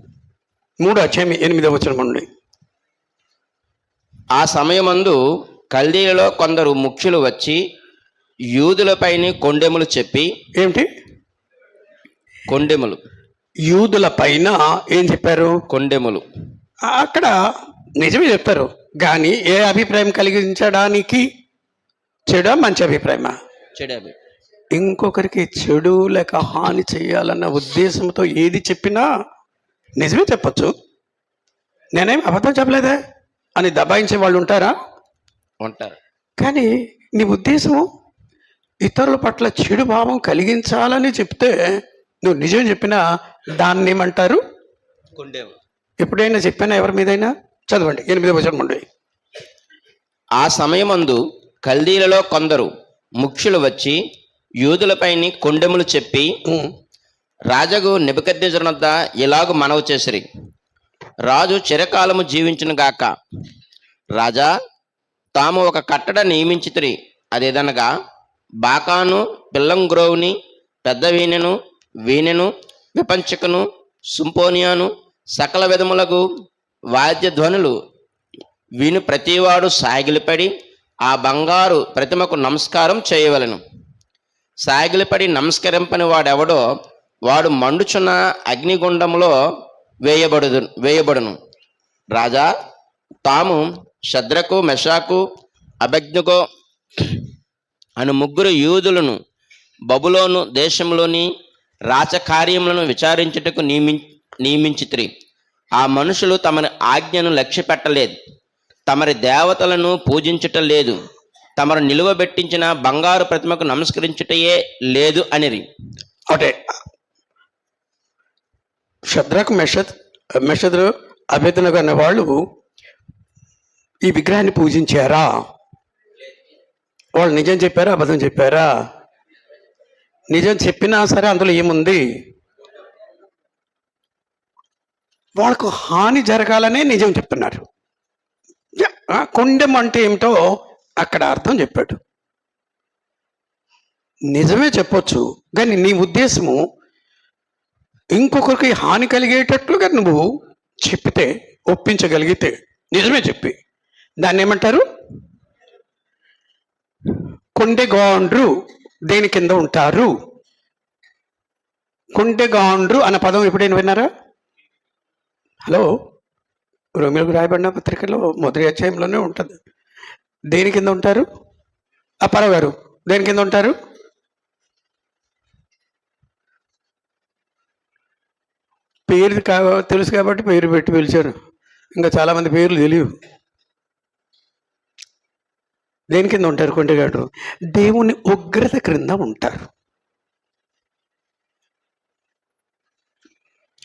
3వ అధ్యాయం 8వ వచనం నుండి. ఆ సమయమందు కల్దీలలో కొందరు ముఖ్యులు వచ్చి యూదులపైని కొండెములు చెప్పి. ఏమిటి కొండెములు? యూదుల పైన ఏం చెప్పారు? కొండెములు. అక్కడ నిజమే చెప్తారు, కానీ ఏ అభిప్రాయం కలిగించడానికి? చెడా మంచి అభిప్రాయమా? చెడు అభి ఇంకొకరికి చెడు లేక హాని చేయాలన్న ఉద్దేశంతో ఏది చెప్పినా నిజమే చెప్పచ్చు. నేనేం అబద్ధం చెప్పలేదే అని దబాయించే వాళ్ళు ఉంటారా? ఉంటారు. కానీ నీ ఉద్దేశము ఇతరుల పట్ల చెడు భావం కలిగించాలని చెప్తే నువ్వు నిజం చెప్పినా దాన్ని ఏమంటారు? కొండేము. ఎప్పుడైనా చెప్పినా ఎవరి మీదైనా? చదవండి 8వ వచనం నుండి. ఆ సమయమందు కల్దీలలో కొందరు ముఖ్యులు వచ్చి యూదులపైని కొండెములు చెప్పి రాజగు నెబుకద్నెజరునొద్ద ఇలాగు మనవి చేసిరి. రాజు చిరకాలము జీవించును గాక. రాజా, తాము ఒక కట్టడ నియమించితిరి. అదేదనగా బాకాను, పిల్లంగ్రోవుని, పెద్ద వీణెను, విపంచకును, సుంపోనియాను, సకల విధములకు వాద్య ధ్వనులు విను ప్రతివాడు సాగిలిపడి ఆ బంగారు ప్రతిమకు నమస్కారం చేయవలెను. సాగిలిపడి నమస్కరింపని వాడెవడో వాడు మండుచున్న అగ్నిగుండంలో వేయబడును. రాజా, తాము షద్రకు, మెషాకు, అబేద్నెగో అను ముగ్గురు యూదులను బబులోను దేశంలోని రాచకార్యములను విచారించుటకు నియమించితిరి. ఆ మనుషులు తమరి ఆజ్ఞను లక్ష్య పెట్టలేదు, తమరి దేవతలను పూజించుట లేదు, తమరు నిలువబెట్టించిన బంగారు ప్రతిమకు నమస్కరించుటయే లేదు అనిరి. అంటే షద్రకు, మెషద్రు, అబేద్నెగో అనే వాళ్ళు ఈ విగ్రహాన్ని పూజించారా? వాళ్ళు నిజం చెప్పారా, అబద్ధం చెప్పారా? నిజం చెప్పినా సరే అందులో ఏముంది? వాళ్ళకు హాని జరగాలనే నిజం చెప్తున్నారు. కొండెం అంటే ఏమిటో అక్కడ అర్థం చెప్పాడు. నిజమే చెప్పొచ్చు, కానీ నీ ఉద్దేశము ఇంకొకరికి హాని కలిగేటట్లుగా నువ్వు చెప్పితే, ఒప్పించగలిగితే, నిజమే చెప్పి దాన్ని ఏమంటారు? కొండెగాండ్రు. దేని కింద ఉంటారు? కొండెగాండ్రు అన్న పదం ఎప్పుడైనా విన్నారా? హలో, రోమిలకు రాయబడిన పత్రికలో 1వ అధ్యాయంలోనే ఉంటుంది. దేని కింద ఉంటారు? అప్పారావు గారు, దేని కింద ఉంటారు? పేరు తెలుసు కాబట్టి పేరు పెట్టి పిలిచారు. ఇంకా చాలామంది పేర్లు తెలియవు. దేని కింద ఉంటారు? కొండగాడు. దేవుని ఉగ్రత క్రింద ఉంటారు.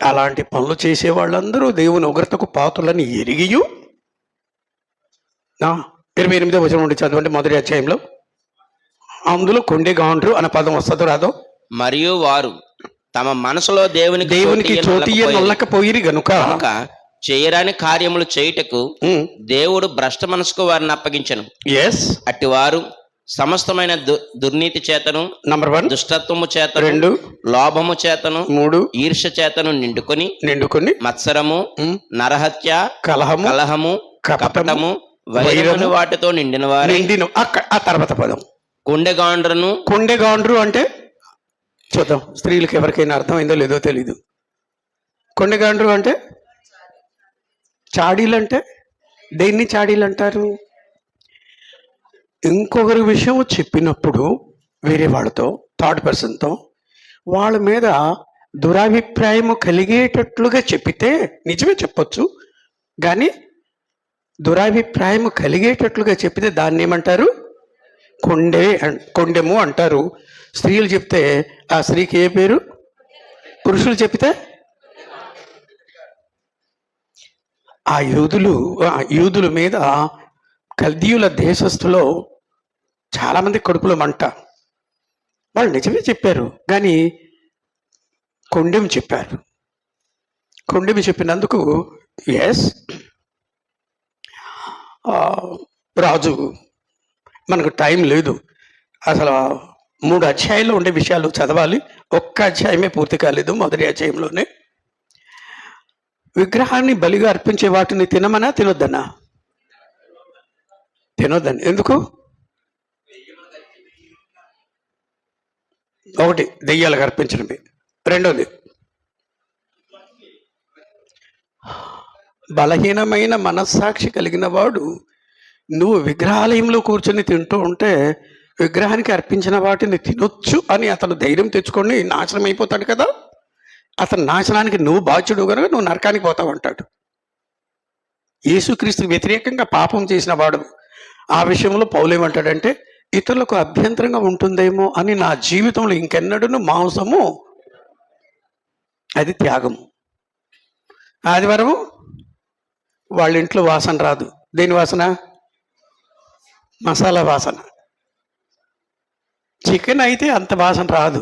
అలాంటి పనులు చేసే వాళ్ళందరూ దేవుని ఉగ్రతకు పాత్రలని ఎరిగియు 28వ వచనం నుండి చదవండి 1వ అధ్యాయంలో. అందులో కొండెగాండ్రు అనే పదం వస్తుందో రాదో? మరియు వారు తమ మనసులో దేవునికి చోటియనొల్లకపోయిరి గనుక చేయరాని కార్యములు చేయుటకు దేవుడు భ్రష్ట మనసుకు వారిని అప్పగించను. అట్టి వారు సమస్తమైన దుర్నీతి చేతను, నంబర్ 1 దుష్టత్వము చేతను, 2 లోభము చేతను, 3 ఈర్ష్య చేతను నిండుకొని మత్సరము, నరహత్య, కలహము, కపటము, వైరము వాటితో నిండిన వారు. ఆ తర్వాత పదం కొండెగాండ్రు అంటే చూద్దాం, స్త్రీలకు ఎవరికైనా అర్థమైందో లేదో తెలీదు. కొండెగాండ్రు అంటే చాడీలంటే దేన్ని చాడీలు అంటారు? ఇంకొకరి విషయం చెప్పినప్పుడు వేరే వాళ్ళతో, థర్డ్ పర్సన్తో వాళ్ళ మీద దురభిప్రాయము కలిగేటట్లుగా చెప్పితే నిజమే చెప్పొచ్చు, కానీ దురభిప్రాయము కలిగేటట్లుగా చెప్పితే దాన్ని ఏమంటారు? కొండెము అంటారు. స్త్రీలు చెప్తే ఆ స్త్రీకి ఏ పేరు? పురుషులు చెప్తే ఆ యూదుల మీద కల్దీయుల దేశస్థులో చాలామంది కడుపులో మంట. వాళ్ళు నిజమే చెప్పారు, కానీ కొండెం చెప్పారు. కొండెం చెప్పినందుకు రాజు, మనకు టైం లేదు, అసలు 3 అధ్యాయాల్లో ఉండే విషయాలు చదవాలి. 1 అధ్యాయమే పూర్తి కాలేదు, 1వ అధ్యాయంలోనే. విగ్రహాన్ని బలిగా అర్పించే వాటిని తినమనా తినొద్దనా? తినొద్దని. ఎందుకు? 1 దెయ్యాలకు అర్పించడమే, 2వది బలహీనమైన మనస్సాక్షి కలిగిన వాడు నువ్వు విగ్రహాలయంలో కూర్చొని తింటూ ఉంటే విగ్రహానికి అర్పించిన వాటిని తినొచ్చు అని అతను ధైర్యం తెచ్చుకొని నాశనం అయిపోతాడు కదా. అతని నాశనానికి నువ్వు బాధ్యుడు కనుక నువ్వు నరకానికి పోతావు అంటాడు. యేసుక్రీస్తుకు వ్యతిరేకంగా పాపం చేసిన వాడు ఆ విషయంలో పౌలేమంటాడంటే, ఇతరులకు అభ్యంతరంగా ఉంటుందేమో అని నా జీవితంలో ఇంకెన్నడూ మాంసము, అది త్యాగము. ఆదివారము వాళ్ళ ఇంట్లో వాసన రాదు. దేని వాసన? మసాలా వాసన. చికెన్ అయితే అంత వాసన రాదు,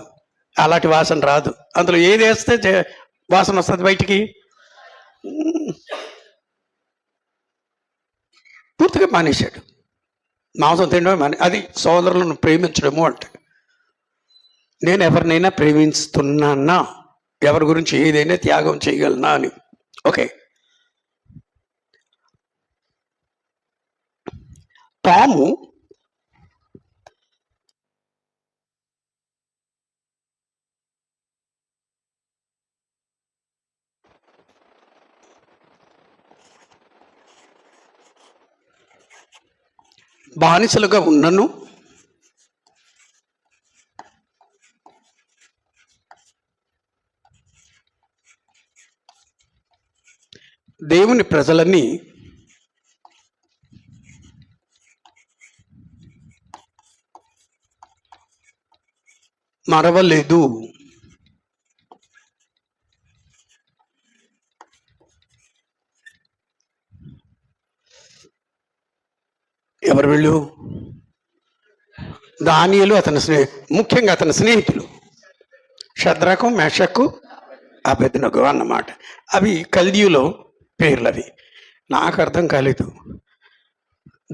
అలాంటి వాసన రాదు. అందులో ఏది వేస్తే వాసన వస్తుంది బయటికి? పూర్తిగా మానేశాడు. మాంసం తినడం అది సోదరులను ప్రేమించడము అంటే. నేను ఎవరినైనా ప్రేమిస్తున్నానా, ఎవరి గురించి ఏదైనా త్యాగం చేయగలనా అని. ఓకే, తాము బానిసలుగా ఉన్నను దేవుని ప్రజలని మరవలేదు. ఎవరు వీళ్ళు? దానియేలు, అతని ముఖ్యంగా అతని స్నేహితులు షద్రకు, మెషకు, అబేద్నెగో అన్నమాట. అవి కల్దీయులో పేర్లు. అవి నాకు అర్థం కాలేదు.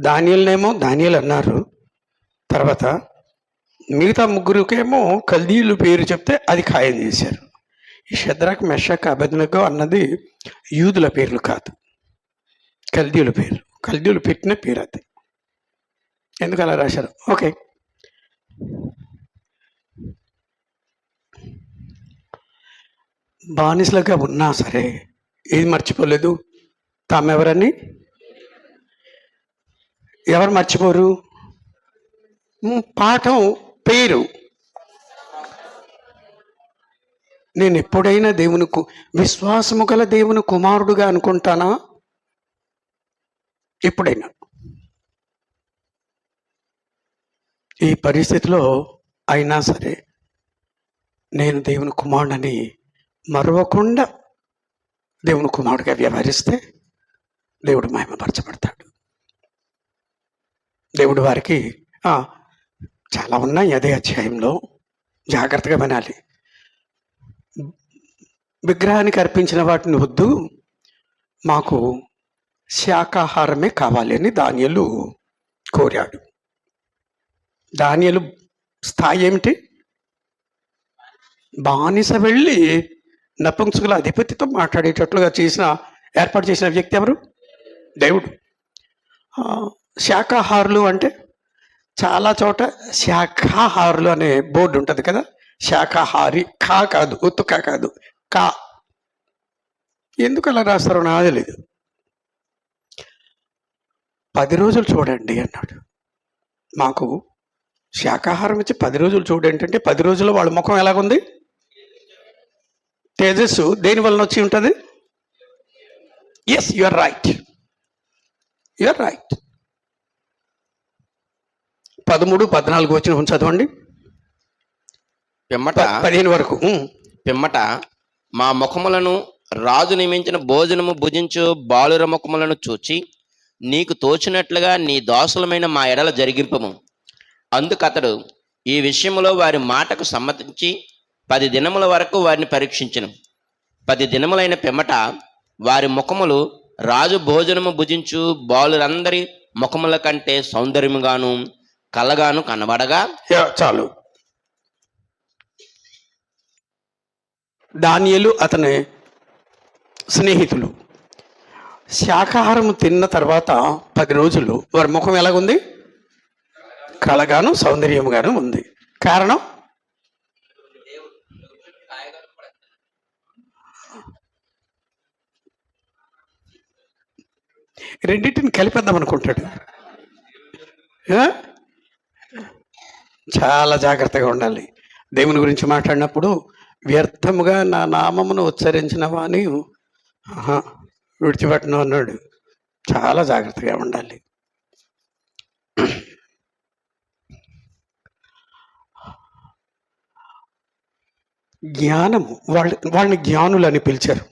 దానియేలునేమో దానియేలు అన్నారు, తర్వాత మిగతా ముగ్గురికేమో కల్దీయులు పేరు చెప్తే అది ఖాయం చేశారు. ఈ షద్రకు, మెషకు, అబేద్నెగో అన్నది యూదుల పేర్లు కాదు, కల్దీయుల పేరు. కల్దీయులు పెట్టిన పేరు అది. ఎందుకు అలా రాశారు? ఓకే, బానిసలుగా ఉన్నా సరే ఏది మర్చిపోలేదు, తామెవరని. ఎవరు మర్చిపోరు? పాఠం పేరు. నేను ఎప్పుడైనా దేవుని విశ్వాసము గల దేవుని కుమారుడుగా అనుకుంటానా? ఎప్పుడైనా ఈ పరిస్థితిలో అయినా సరే నేను దేవుని కుమారుడని మరవకుండా దేవుని కుమారుడిగా వ్యవహరిస్తే దేవుడు మహిమపరచబడతాడు. దేవుడు వారికి చాలా ఉన్నాయి అదే అధ్యాయంలో, జాగ్రత్తగా వినాలి. విగ్రహానికి అర్పించిన వాటిని వద్దు, మాకు శాకాహారమే కావాలి అని దానియేలు కోరాడు. దానియేలు స్థాయి ఏమిటి? బానిస వెళ్ళి నపుంసకుల అధిపతితో మాట్లాడేటట్లుగా ఏర్పాటు చేసిన వ్యక్తి ఎవరు? దేవుడు. శాకాహారులు అంటే చాలా చోట శాఖాహారులు అనే బోర్డు ఉంటుంది కదా. శాకాహారి ఖా కాదు, ఒత్తు కా కాదు, కా. ఎందుకు అలా రాస్తారో నాకు తెలియదు. 10 రోజులు చూడండి అన్నాడు. మాకు శాకాహారం ఇచ్చి 10 రోజులు చూడండి అంటే 10 రోజుల్లో వాళ్ళ ముఖం ఎలాగుంది? తేజస్సు దేని వలన వచ్చి ఉంటుంది? Yes, you are right, you are right. 13, 14 వచ్చిన చదవండి, పిమ్మట 15 వరకు. పిమ్మట మా ముఖములను రాజు నియమించిన భోజనము భుజించు బాలుర ముఖములను చూచి నీకు తోచినట్లుగా నీ దాసులమైన మా ఎడల జరిగింపము. అందుకతడు ఈ విషయంలో వారి మాటకు సమ్మతించి 10 దినముల వరకు వారిని పరీక్షించెను. 10 దినములైన పిమ్మట వారి ముఖములు రాజు భోజనము భుజించు బాలురందరి ముఖముల కంటే సౌందర్యముగాను కళ్ళగాను కనబడగా. చాలు. దానియేలు అతని స్నేహితులు శాకాహారం తిన్న తర్వాత 10 రోజులు వారి ముఖం ఎలాగుంది? కళగాను సౌందర్యముగాను ఉంది. కారణం రెండింటిని కలిపేద్దాం అనుకుంటాడు. ఆ? చాలా జాగ్రత్తగా ఉండాలి. దేవుని గురించి మాట్లాడినప్పుడు వ్యర్థముగా నా నామమును ఉచ్చరించిన వాని విడిచిపెట్టను అన్నాడు. చాలా జాగ్రత్తగా ఉండాలి. జ్ఞానము వాళ్ళని జ్ఞానులు అని పిలిచారు.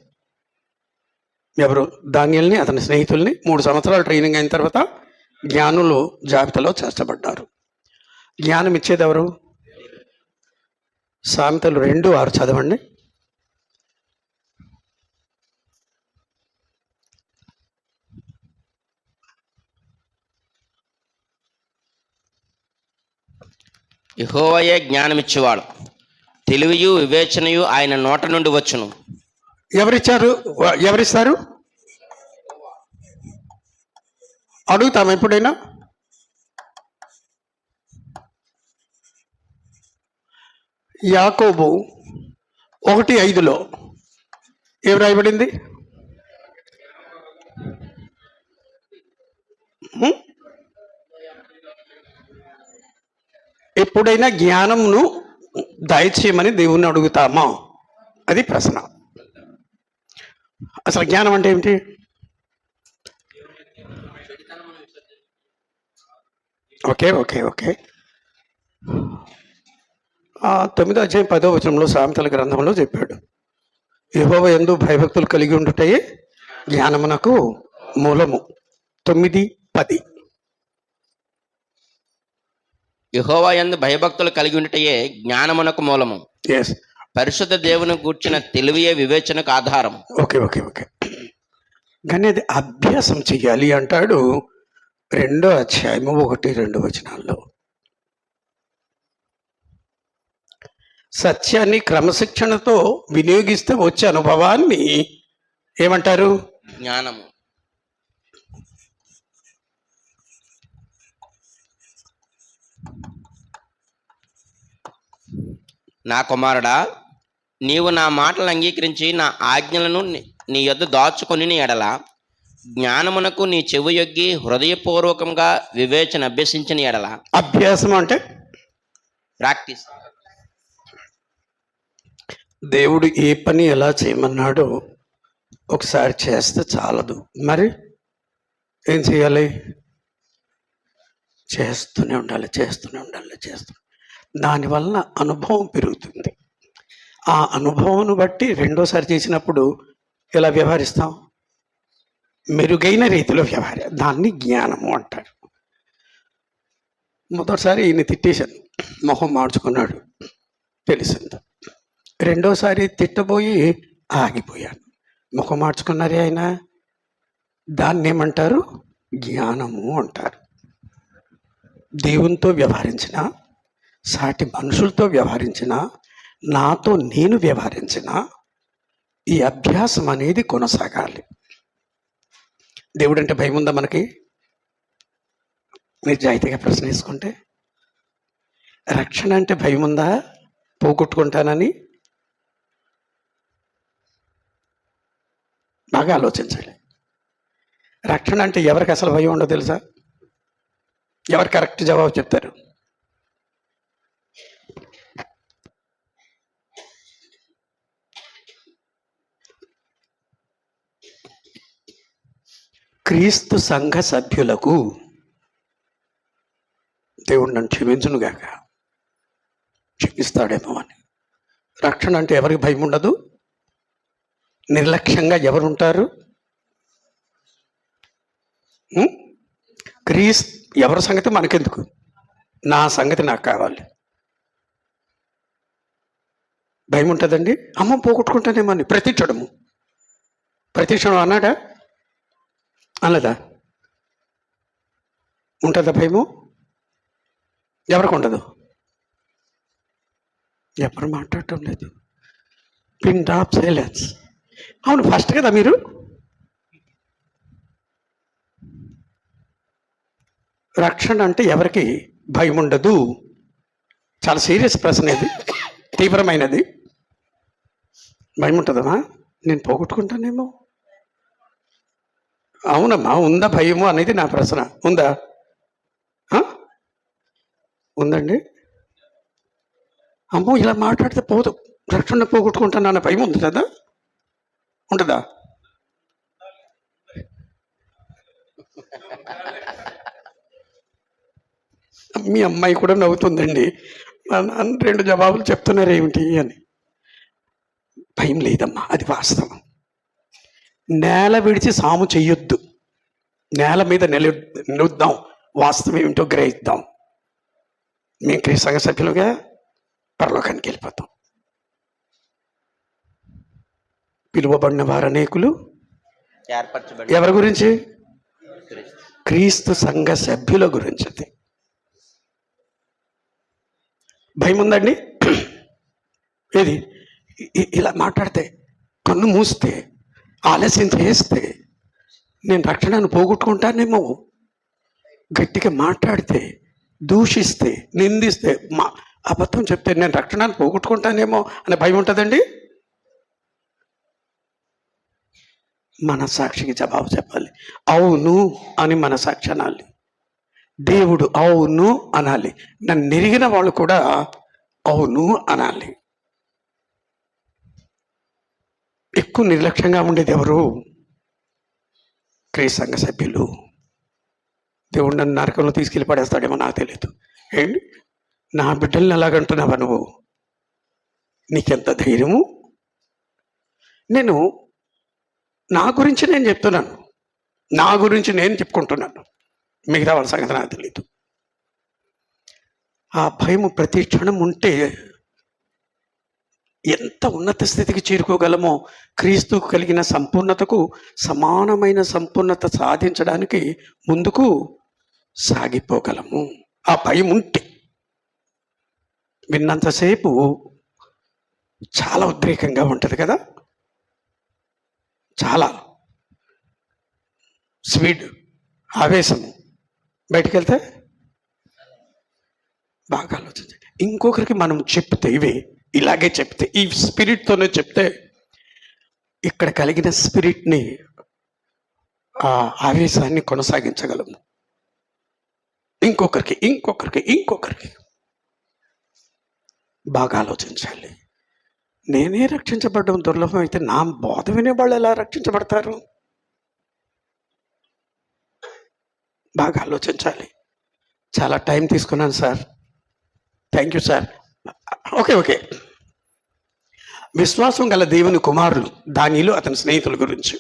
ఎవరు? దానియేలుని అతని స్నేహితుల్ని 3 సంవత్సరాలు ట్రైనింగ్ అయిన తర్వాత జ్ఞానులు జాబితాలో చేర్చబడ్డారు. జ్ఞానం ఇచ్చేది ఎవరు? సామెతలు 2:6 చదవండి. యెహోవాయే జ్ఞానమిచ్చేవాడు, తెలివియు వివేచనయు ఆయన నోట నుండి వచ్చును. ఎవరిస్తారు? అడుగుతాం ఎప్పుడైనా? యాకోబు 1:5 ఏం రాయబడింది? ఎప్పుడైనా జ్ఞానమును దయచేయమని దేవుణ్ణి అడుగుతామా? అది ప్రశ్న. అసలు జ్ఞానం అంటే ఏమిటి? ఓకే ఓకే ఓకే 9వ అధ్యాయం 10వ వచనంలో సామెతల గ్రంథంలో చెప్పాడు, యెహోవా యందు భయభక్తులు కలిగి ఉండుటయే జ్ఞానమునకు మూలము. 9:10. యెహోవా యందు భయభక్తులు కలిగి ఉండుటయే జ్ఞానమునకు మూలము. ఎస్. పరిశుద్ధ దేవుని గూర్చిన తెలివియే వివేచనకు ఆధారం. ఓకే ఓకే ఓకే కానీ అది అభ్యాసం చెయ్యాలి అంటాడు 2వ అధ్యాయము 1-2 వచనాల్లో. సత్యాన్ని క్రమశిక్షణతో వినియోగిస్తే వచ్చే అనుభవాన్ని ఏమంటారు? జ్ఞానము. నా కుమారుడా, నీవు నా మాటలు అంగీకరించి నా ఆజ్ఞలను నీ యొద్ద దాచుకొని ఎడల జ్ఞానమునకు నీ చెవి యొగ్గి హృదయపూర్వకంగా వివేచన అభ్యసించిన ఎడల. అభ్యాసం అంటే ప్రాక్టీస్. దేవుడు ఏ పని ఎలా చేయమన్నాడో ఒకసారి చేస్తే చాలదు, మరి ఏం చేయాలి? చేస్తూనే ఉండాలి. దానివల్ల అనుభవం పెరుగుతుంది. ఆ అనుభవం బట్టి రెండోసారి చేసినప్పుడు ఎలా వ్యవహరిస్తాం? మెరుగైన రీతిలో దాన్ని జ్ఞానము అంటారు. మొదటిసారి ఈయన తిట్టేశాను, మొహం మార్చుకున్నాడు, తెలిసింది. రెండోసారి తిట్టబోయి ఆగిపోయాను, ముఖం మార్చుకున్నారే ఆయన. దాన్ని ఏమంటారు? జ్ఞానము అంటారు. దేవునితో వ్యవహరించిన, సాటి మనుషులతో వ్యవహరించిన, నాతో నేను వ్యవహరించిన, ఈ అభ్యాసం అనేది కొనసాగాలి. దేవుడు అంటే భయం ఉందా మనకి? నిజాయితీగా ప్రశ్న వేసుకుంటే. రక్షణ అంటే భయం ఉందా? పోగొట్టుకుంటానని బాగా ఆలోచించాలి. రక్షణ అంటే ఎవరికి అసలు భయం ఉండదు తెలుసా? ఎవరు కరెక్ట్ జవాబు చెప్తారు? క్రీస్తు సంఘ సభ్యులకు. దేవుడు నన్ను క్షమించునుగాక, క్షమిస్తాడేమో అని. రక్షణ అంటే ఎవరికి భయం ఉండదు. నిర్లక్ష్యంగా ఎవరుంటారు? ఎవరి సంగతి మనకెందుకు, నా సంగతి నాకు కావాలి. భయం ఉంటుందండి. అమ్మ పోగొట్టుకుంటానేమో అని ప్రతి క్షణం అన్నాడా? అనదా? ఉంటుందా భయము? ఎవరికి ఉండదు? ఎవరు మాట్లాడటం లేదు. Pin drop silence. అవును, ఫస్ట్ కదా మీరు. రక్షణ అంటే ఎవరికి భయం ఉండదు. చాలా సీరియస్ ప్రశ్న ఇది, తీవ్రమైనది. భయం ఉంటుందమ్మా, నేను పోగొట్టుకుంటానేమో. అవునమ్మా, ఉందా భయము అనేది నా ప్రశ్న. ఉందా? ఆ? ఉందండి. అమ్మో, ఇలా మాట్లాడితే పోదు, రక్షణ పోగొట్టుకుంటానన్న భయం ఉంది కదా, ఉంటుందా? మీ అమ్మాయి కూడా నవ్వుతుందండి. మా నాన్న 2 జవాబులు చెప్తున్నారు ఏమిటి అని. భయం లేదమ్మా, అది వాస్తవం. నేల విడిచి సాము చెయ్యొద్దు, నేల మీద నిలుద్దాం, వాస్తవం ఏమిటో గ్రహిద్దాం. మేము క్రీస్తు సంఘ సభ్యులుగా పరలోకానికి వెళ్ళిపోతాం. పిలువబడిన వారు అనేకులు, ఏర్పరచబడి ఎవరి గురించి? క్రీస్తు సంఘ సభ్యుల గురించి. అది భయం ఉందండి. ఏది ఇలా మాట్లాడితే, కన్ను మూస్తే, ఆలస్యం చేస్తే నేను రక్షణను పోగొట్టుకుంటానేమో, గట్టిగా మాట్లాడితే, దూషిస్తే, నిందిస్తే, అబద్ధం చెప్తే నేను రక్షణను పోగొట్టుకుంటానేమో అనే భయం ఉంటుందండి. మన సాక్షికి జవాబు చెప్పాలి. అవును అని మన సాక్షి అనాలి. దేవుడు అవును అనాలి. నన్ను ఎరిగిన వాళ్ళు కూడా అవును అనాలి. ఎక్కువ నిర్లక్ష్యంగా ఉండేది ఎవరు? క్రీస్తు సంఘ సభ్యులు. దేవుడు నన్ను నరకంలో తీసుకెళ్ళి పడేస్తాడేమో నాకు తెలియదు. ఏంటి నా బిడ్డల్ని ఎలాగంటున్నావా నువ్వు? నీకెంత ధైర్యము? నేను నా గురించి నేను చెప్తున్నాను, నా గురించి నేను చెప్పుకుంటున్నాను, మిగతా వాళ్ళ సంగతి నాకు తెలియదు. ఆ భయము ప్రతి క్షణం ఉంటే ఎంత ఉన్నత స్థితికి చేరుకోగలమో, క్రీస్తు కలిగిన సంపూర్ణతకు సమానమైన సంపూర్ణత సాధించడానికి ముందుకు సాగిపోగలము. ఆ భయం ఉంటే విన్నంతసేపు చాలా ఉద్రేకంగా ఉంటుంది కదా, చాలా స్పీడ్, ఆవేశము. బయటికి వెళ్తే బాగా ఆలోచించండి. ఇంకొకరికి మనం చెప్తే, ఇలాగే చెప్తే, ఈ స్పిరిట్తోనే చెప్తే, ఇక్కడ కలిగిన స్పిరిట్ని, ఆ ఆవేశాన్ని కొనసాగించగలము. ఇంకొకరికి బాగా ఆలోచించాలి. నేనే రక్షించబడడం దుర్లభం అయితే నా బోధ వినేవాళ్ళు ఎలా రక్షించబడతారు? బాగా ఆలోచించాలి. చాలా టైం తీసుకున్నాను sir, thank you sir. Okay. విశ్వాసం గల దేవుని కుమారులు దానిలో అతని స్నేహితుల గురించి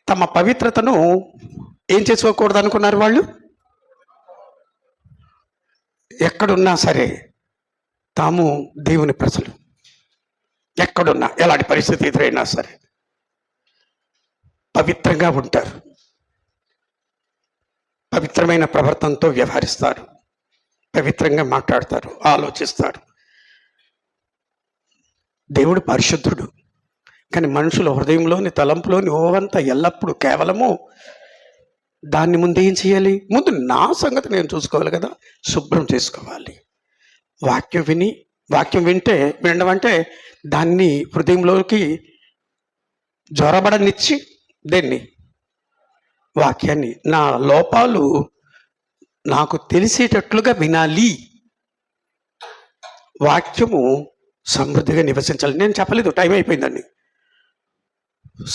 తమ పవిత్రతను ఏం చేసుకోకూడదు అనుకున్నారు వాళ్ళు? ఎక్కడున్నా సరే తాము దేవుని ప్రజలు, ఎక్కడున్నా ఎలాంటి పరిస్థితి ఎదురైనా సరే పవిత్రంగా ఉంటారు, పవిత్రమైన ప్రవర్తనతో వ్యవహరిస్తారు, పవిత్రంగా మాట్లాడతారు, ఆలోచిస్తారు. దేవుడు పరిశుద్ధుడు, కానీ మనుషుల హృదయంలోని, తలంపులోని ఓవంతా ఎల్లప్పుడూ కేవలము దాన్ని ముందు ఏం చేయాలి? ముందు నా సంగతి నేను చూసుకోవాలి కదా, శుభ్రం చేసుకోవాలి. వాక్యం వినడం అంటే దాన్ని హృదయంలోకి జ్వరబడనిచ్చి, దేన్ని? వాక్యాన్ని నా లోపాలు నాకు తెలిసేటట్లుగా వినాలి. వాక్యము సమృద్ధిగా నివసించాలి. నేను చెప్పలేదు, టైం అయిపోయిందండి.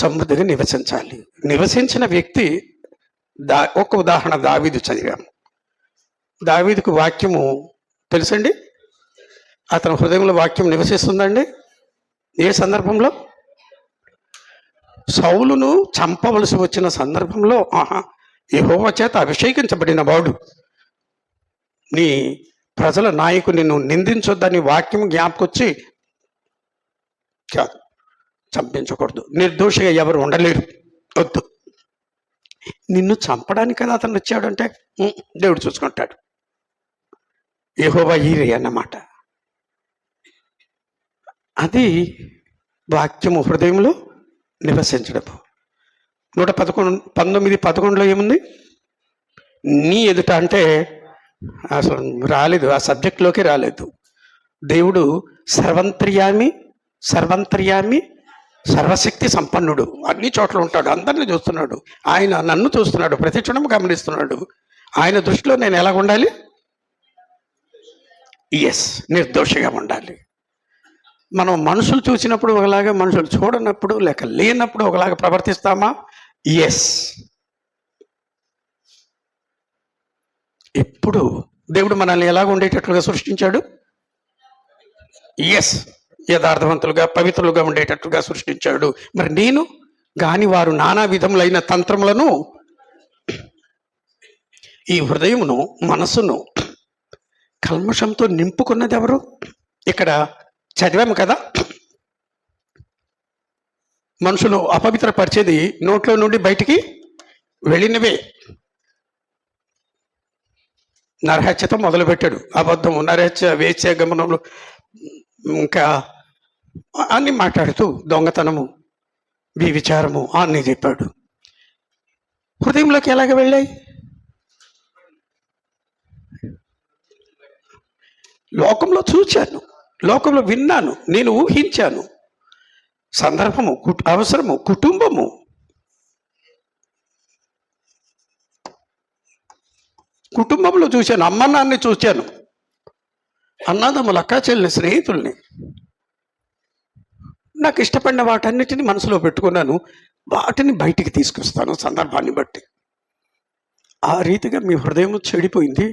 సమృద్ధిగా నివసించాలి. నివసించిన వ్యక్తి ఒక ఉదాహరణ దావీదు చదివాము. దావీదుకు వాక్యము తెలుసండి. అతని హృదయంలో వాక్యం నివసిస్తుందండి. ఏ సందర్భంలో? సౌలును చంపవలసి వచ్చిన సందర్భంలో, యెహోవా చేత అభిషేకించబడిన వాడు, నీ ప్రజల నాయకుని నువ్వు నిందించొద్దని వాక్యం జ్ఞాపకొచ్చి, కాదు, చంపించకూడదు, నిర్దోషిగా ఎవరు ఉండలేరు, వద్దు, నిన్ను చంపడానికి కదా అతను వచ్చాడు అంటే దేవుడు చూసుకుంటాడు. యెహోవా ఈరే అన్నమాట. అది వాక్యము హృదయంలో నివసించడం. 19:11 ఏముంది? నీ ఎదుట అంటే అసలు రాలేదు, ఆ సబ్జెక్ట్లోకి రాలేదు. దేవుడు సర్వంతర్యామి సర్వశక్తి సంపన్నుడు, అన్ని చోట్ల ఉంటాడు, అందరిని చూస్తున్నాడు. ఆయన నన్ను చూస్తున్నాడు, ప్రతి క్షణం గమనిస్తున్నాడు. ఆయన దృష్టిలో నేను ఎలా ఉండాలి? ఎస్, నిర్దోషిగా ఉండాలి. మనం మనుషులు చూసినప్పుడు ఒకలాగా, మనుషులు చూడనప్పుడు లేక లేనప్పుడు ఒకలాగా ప్రవర్తిస్తామా? ఎస్. ఎప్పుడు దేవుడు మనల్ని ఎలాగ ఉండేటట్లుగా సృష్టించాడు? ఎస్, యథార్థవంతులుగా పవిత్రులుగా ఉండేటట్లుగా సృష్టించాడు. మరి నేను గాని వారు నానా విధములైన తంత్రములను, ఈ హృదయమును మనసును కల్మషంతో నింపుకున్నది ఎవరు? ఇక్కడ చదివాము కదా, మనుషులు అపవిత్రపరిచేది నోట్లో నుండి బయటికి వెళ్ళినవే. నరహత్యతో మొదలుపెట్టాడు, అబద్ధము, నరహత్య, వేశ్య, గమనములు, ఇంకా అన్ని మాట్లాడుతూ దొంగతనము, విచారము అన్నీ చెప్పాడు. హృదయంలోకి ఎలాగ వెళ్ళాయి? లోకంలో చూచాను, లోకంలో విన్నాను, నేను ఊహించాను. సందర్భము, అవసరము, కుటుంబము, కుటుంబంలో చూశాను, అమ్మ నాన్నని చూశాను, అన్నదమ్ములు, అక్కా చెల్లిని, స్నేహితుల్ని. నాకు ఇష్టపడిన వాటన్నిటిని మనసులో పెట్టుకున్నాను, వాటిని బయటికి తీసుకొస్తాను సందర్భాన్ని బట్టి. ఆ రీతిగా మీ హృదయం చెడిపోయింది.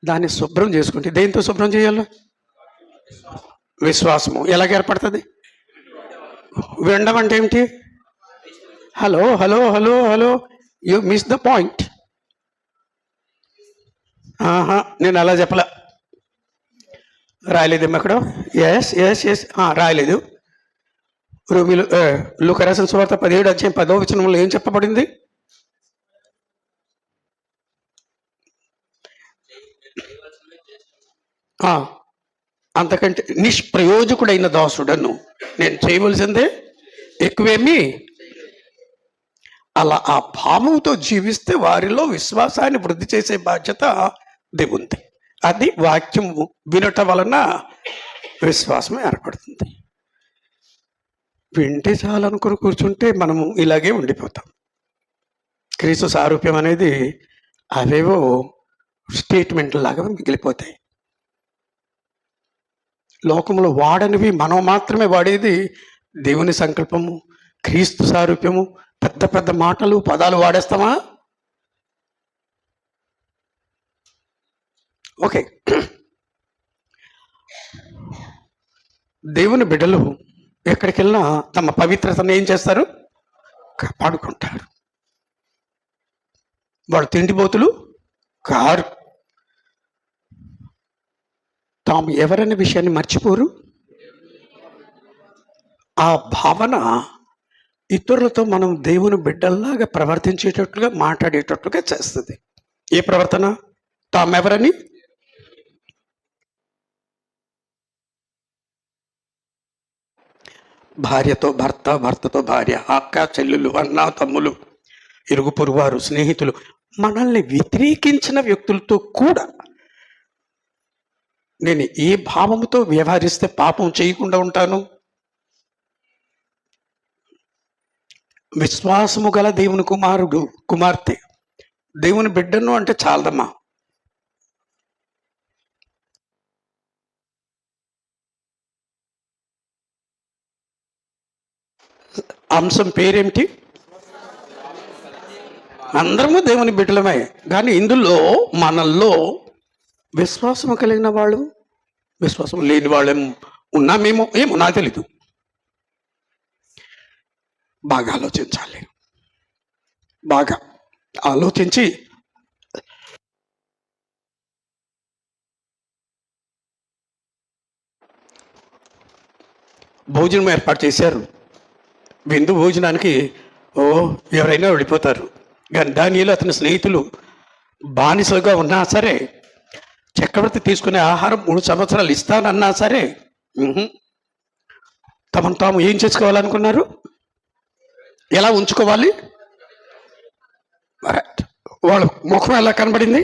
దాన్ని శుభ్రం చేసుకుంటే, దేంతో శుభ్రం చేయాలి? విశ్వాసము. ఎలాగ ఏర్పడుతుంది? వినడం అంటే ఏమిటి? Hello hello hello hello, you miss the point. నేను అలా చెప్పలా, రాయలేదేమో అక్కడ. ఎస్ ఎస్ ఎస్, రాయలేదు. రోమిలు లూకా రాసిన సువార్త 17:10 ఏం చెప్పబడింది? అంతకంటే నిష్ప్రయోజకుడైన దాసుడను, నేను చేయవలసిందే ఎక్కువేమి. అలా ఆ భావంతో జీవిస్తే వారిలో విశ్వాసాన్ని వృద్ధి చేసే బాధ్యత దేవుంది. అది వాక్యం వినటం వలన విశ్వాసం ఏర్పడుతుంది. వింటే చాలనుకుని కూర్చుంటే మనము ఇలాగే ఉండిపోతాం. క్రీస్తు సారూప్యం అనేది అవేవో స్టేట్మెంట్ లాగా మిగిలిపోతాయి. లోకంలో వాడనివి మనం మాత్రమే వాడేది దేవుని సంకల్పము, క్రీస్తు సారూప్యము. పెద్ద పెద్ద మాటలు, పదాలు వాడేస్తామా? ఓకే. దేవుని బిడ్డలు ఎక్కడికి వెళ్ళినా తమ పవిత్రతను ఏం చేస్తారు? కాపాడుకుంటారు. వాళ్ళు తిండిపోతులు కారు. తాము ఎవరనే విషయాన్ని మర్చిపోరు. ఆ భావన ఇతరులతో మనం దేవుని బిడ్డల్లాగా ప్రవర్తించేటట్లుగా, మాట్లాడేటట్లుగా చేస్తుంది. ఏ ప్రవర్తన? తామెవరని, భార్యతో భర్త, భర్తతో భార్య, అక్క చెల్లెలు, అన్న తమ్ములు, ఇరుగు పొరుగువారు, స్నేహితులు, మనల్ని వ్యతిరేకించిన వ్యక్తులతో కూడా నేను ఏ భావంతో వ్యవహరిస్తే పాపం చేయకుండా ఉంటాను? విశ్వాసము గల దేవుని కుమారుడు, కుమార్తె, దేవుని బిడ్డను అంటే చాలదమ్మా. అంశం పేరేమిటి? అందరము దేవుని బిడ్డలమే. కానీ ఇందులో మనల్లో విశ్వాసం కలిగిన వాళ్ళు, విశ్వాసం లేని వాళ్ళేమో ఉన్నామేమో, ఏమో నాకు తెలీదు. బాగా ఆలోచించాలి. బాగా ఆలోచించి భోజనం ఏర్పాటు చేశారు. విందు భోజనానికి ఎవరైనా వెళ్ళిపోతారు. కానీ దానిలో అతని స్నేహితులు బానిసలుగా ఉన్నా సరే, చక్రవర్తి తీసుకునే ఆహారం 3 సంవత్సరాలు ఇస్తానన్నా సరే, తమను తాము ఏం చేసుకోవాలనుకున్నారు? ఎలా ఉంచుకోవాలి? వాళ్ళ ముఖం ఎలా కనబడింది?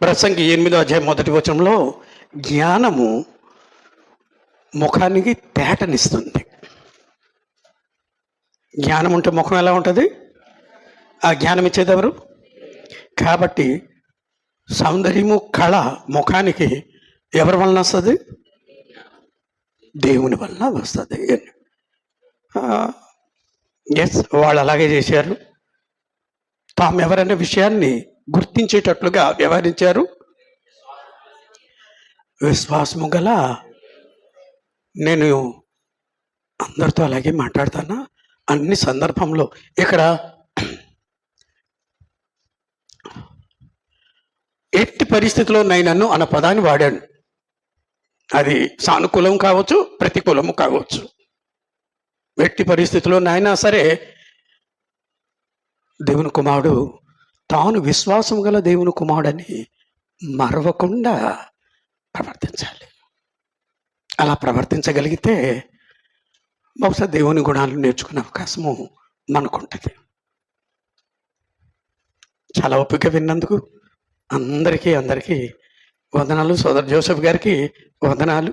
ప్రసంగి 8వ అధ్యాయం 1వ వచనంలో జ్ఞానము ముఖానికి తేటనిస్తుంది. జ్ఞానం ఉంటే ముఖం ఎలా ఉంటుంది? ఆ జ్ఞానం ఇచ్చేది ఎవరు? కాబట్టి సౌందర్యము, కళ ముఖానికి ఎవరి వలన వస్తుంది? దేవుని వలన వస్తుంది. ఎస్, వాళ్ళు అలాగే చేశారు. తాము ఎవరనే విషయాన్ని గుర్తించేటట్లుగా వ్యవహరించారు. విశ్వాసము గల, నేను అందరితో అలాగే మాట్లాడతానా అన్ని సందర్భంలో. ఇక్కడ ఎట్టి పరిస్థితిలో నన్ను అన్న పదాన్ని వాడాడు. అది సానుకూలం కావచ్చు, ప్రతికూలము కావచ్చు. ఎట్టి పరిస్థితిలో నాయనా సరే దేవుని కుమారుడు తాను విశ్వాసం గల దేవుని కుమారుడని మరవకుండా ప్రవర్తించాలి. అలా ప్రవర్తించగలిగితే బహుశా దేవుని గుణాలు నేర్చుకునే అవకాశము మనకుంటుంది. చాలా ఓపిక విన్నందుకు అందరికీ వందనాలు. సోదరు జోసెఫ్ గారికి వందనాలు.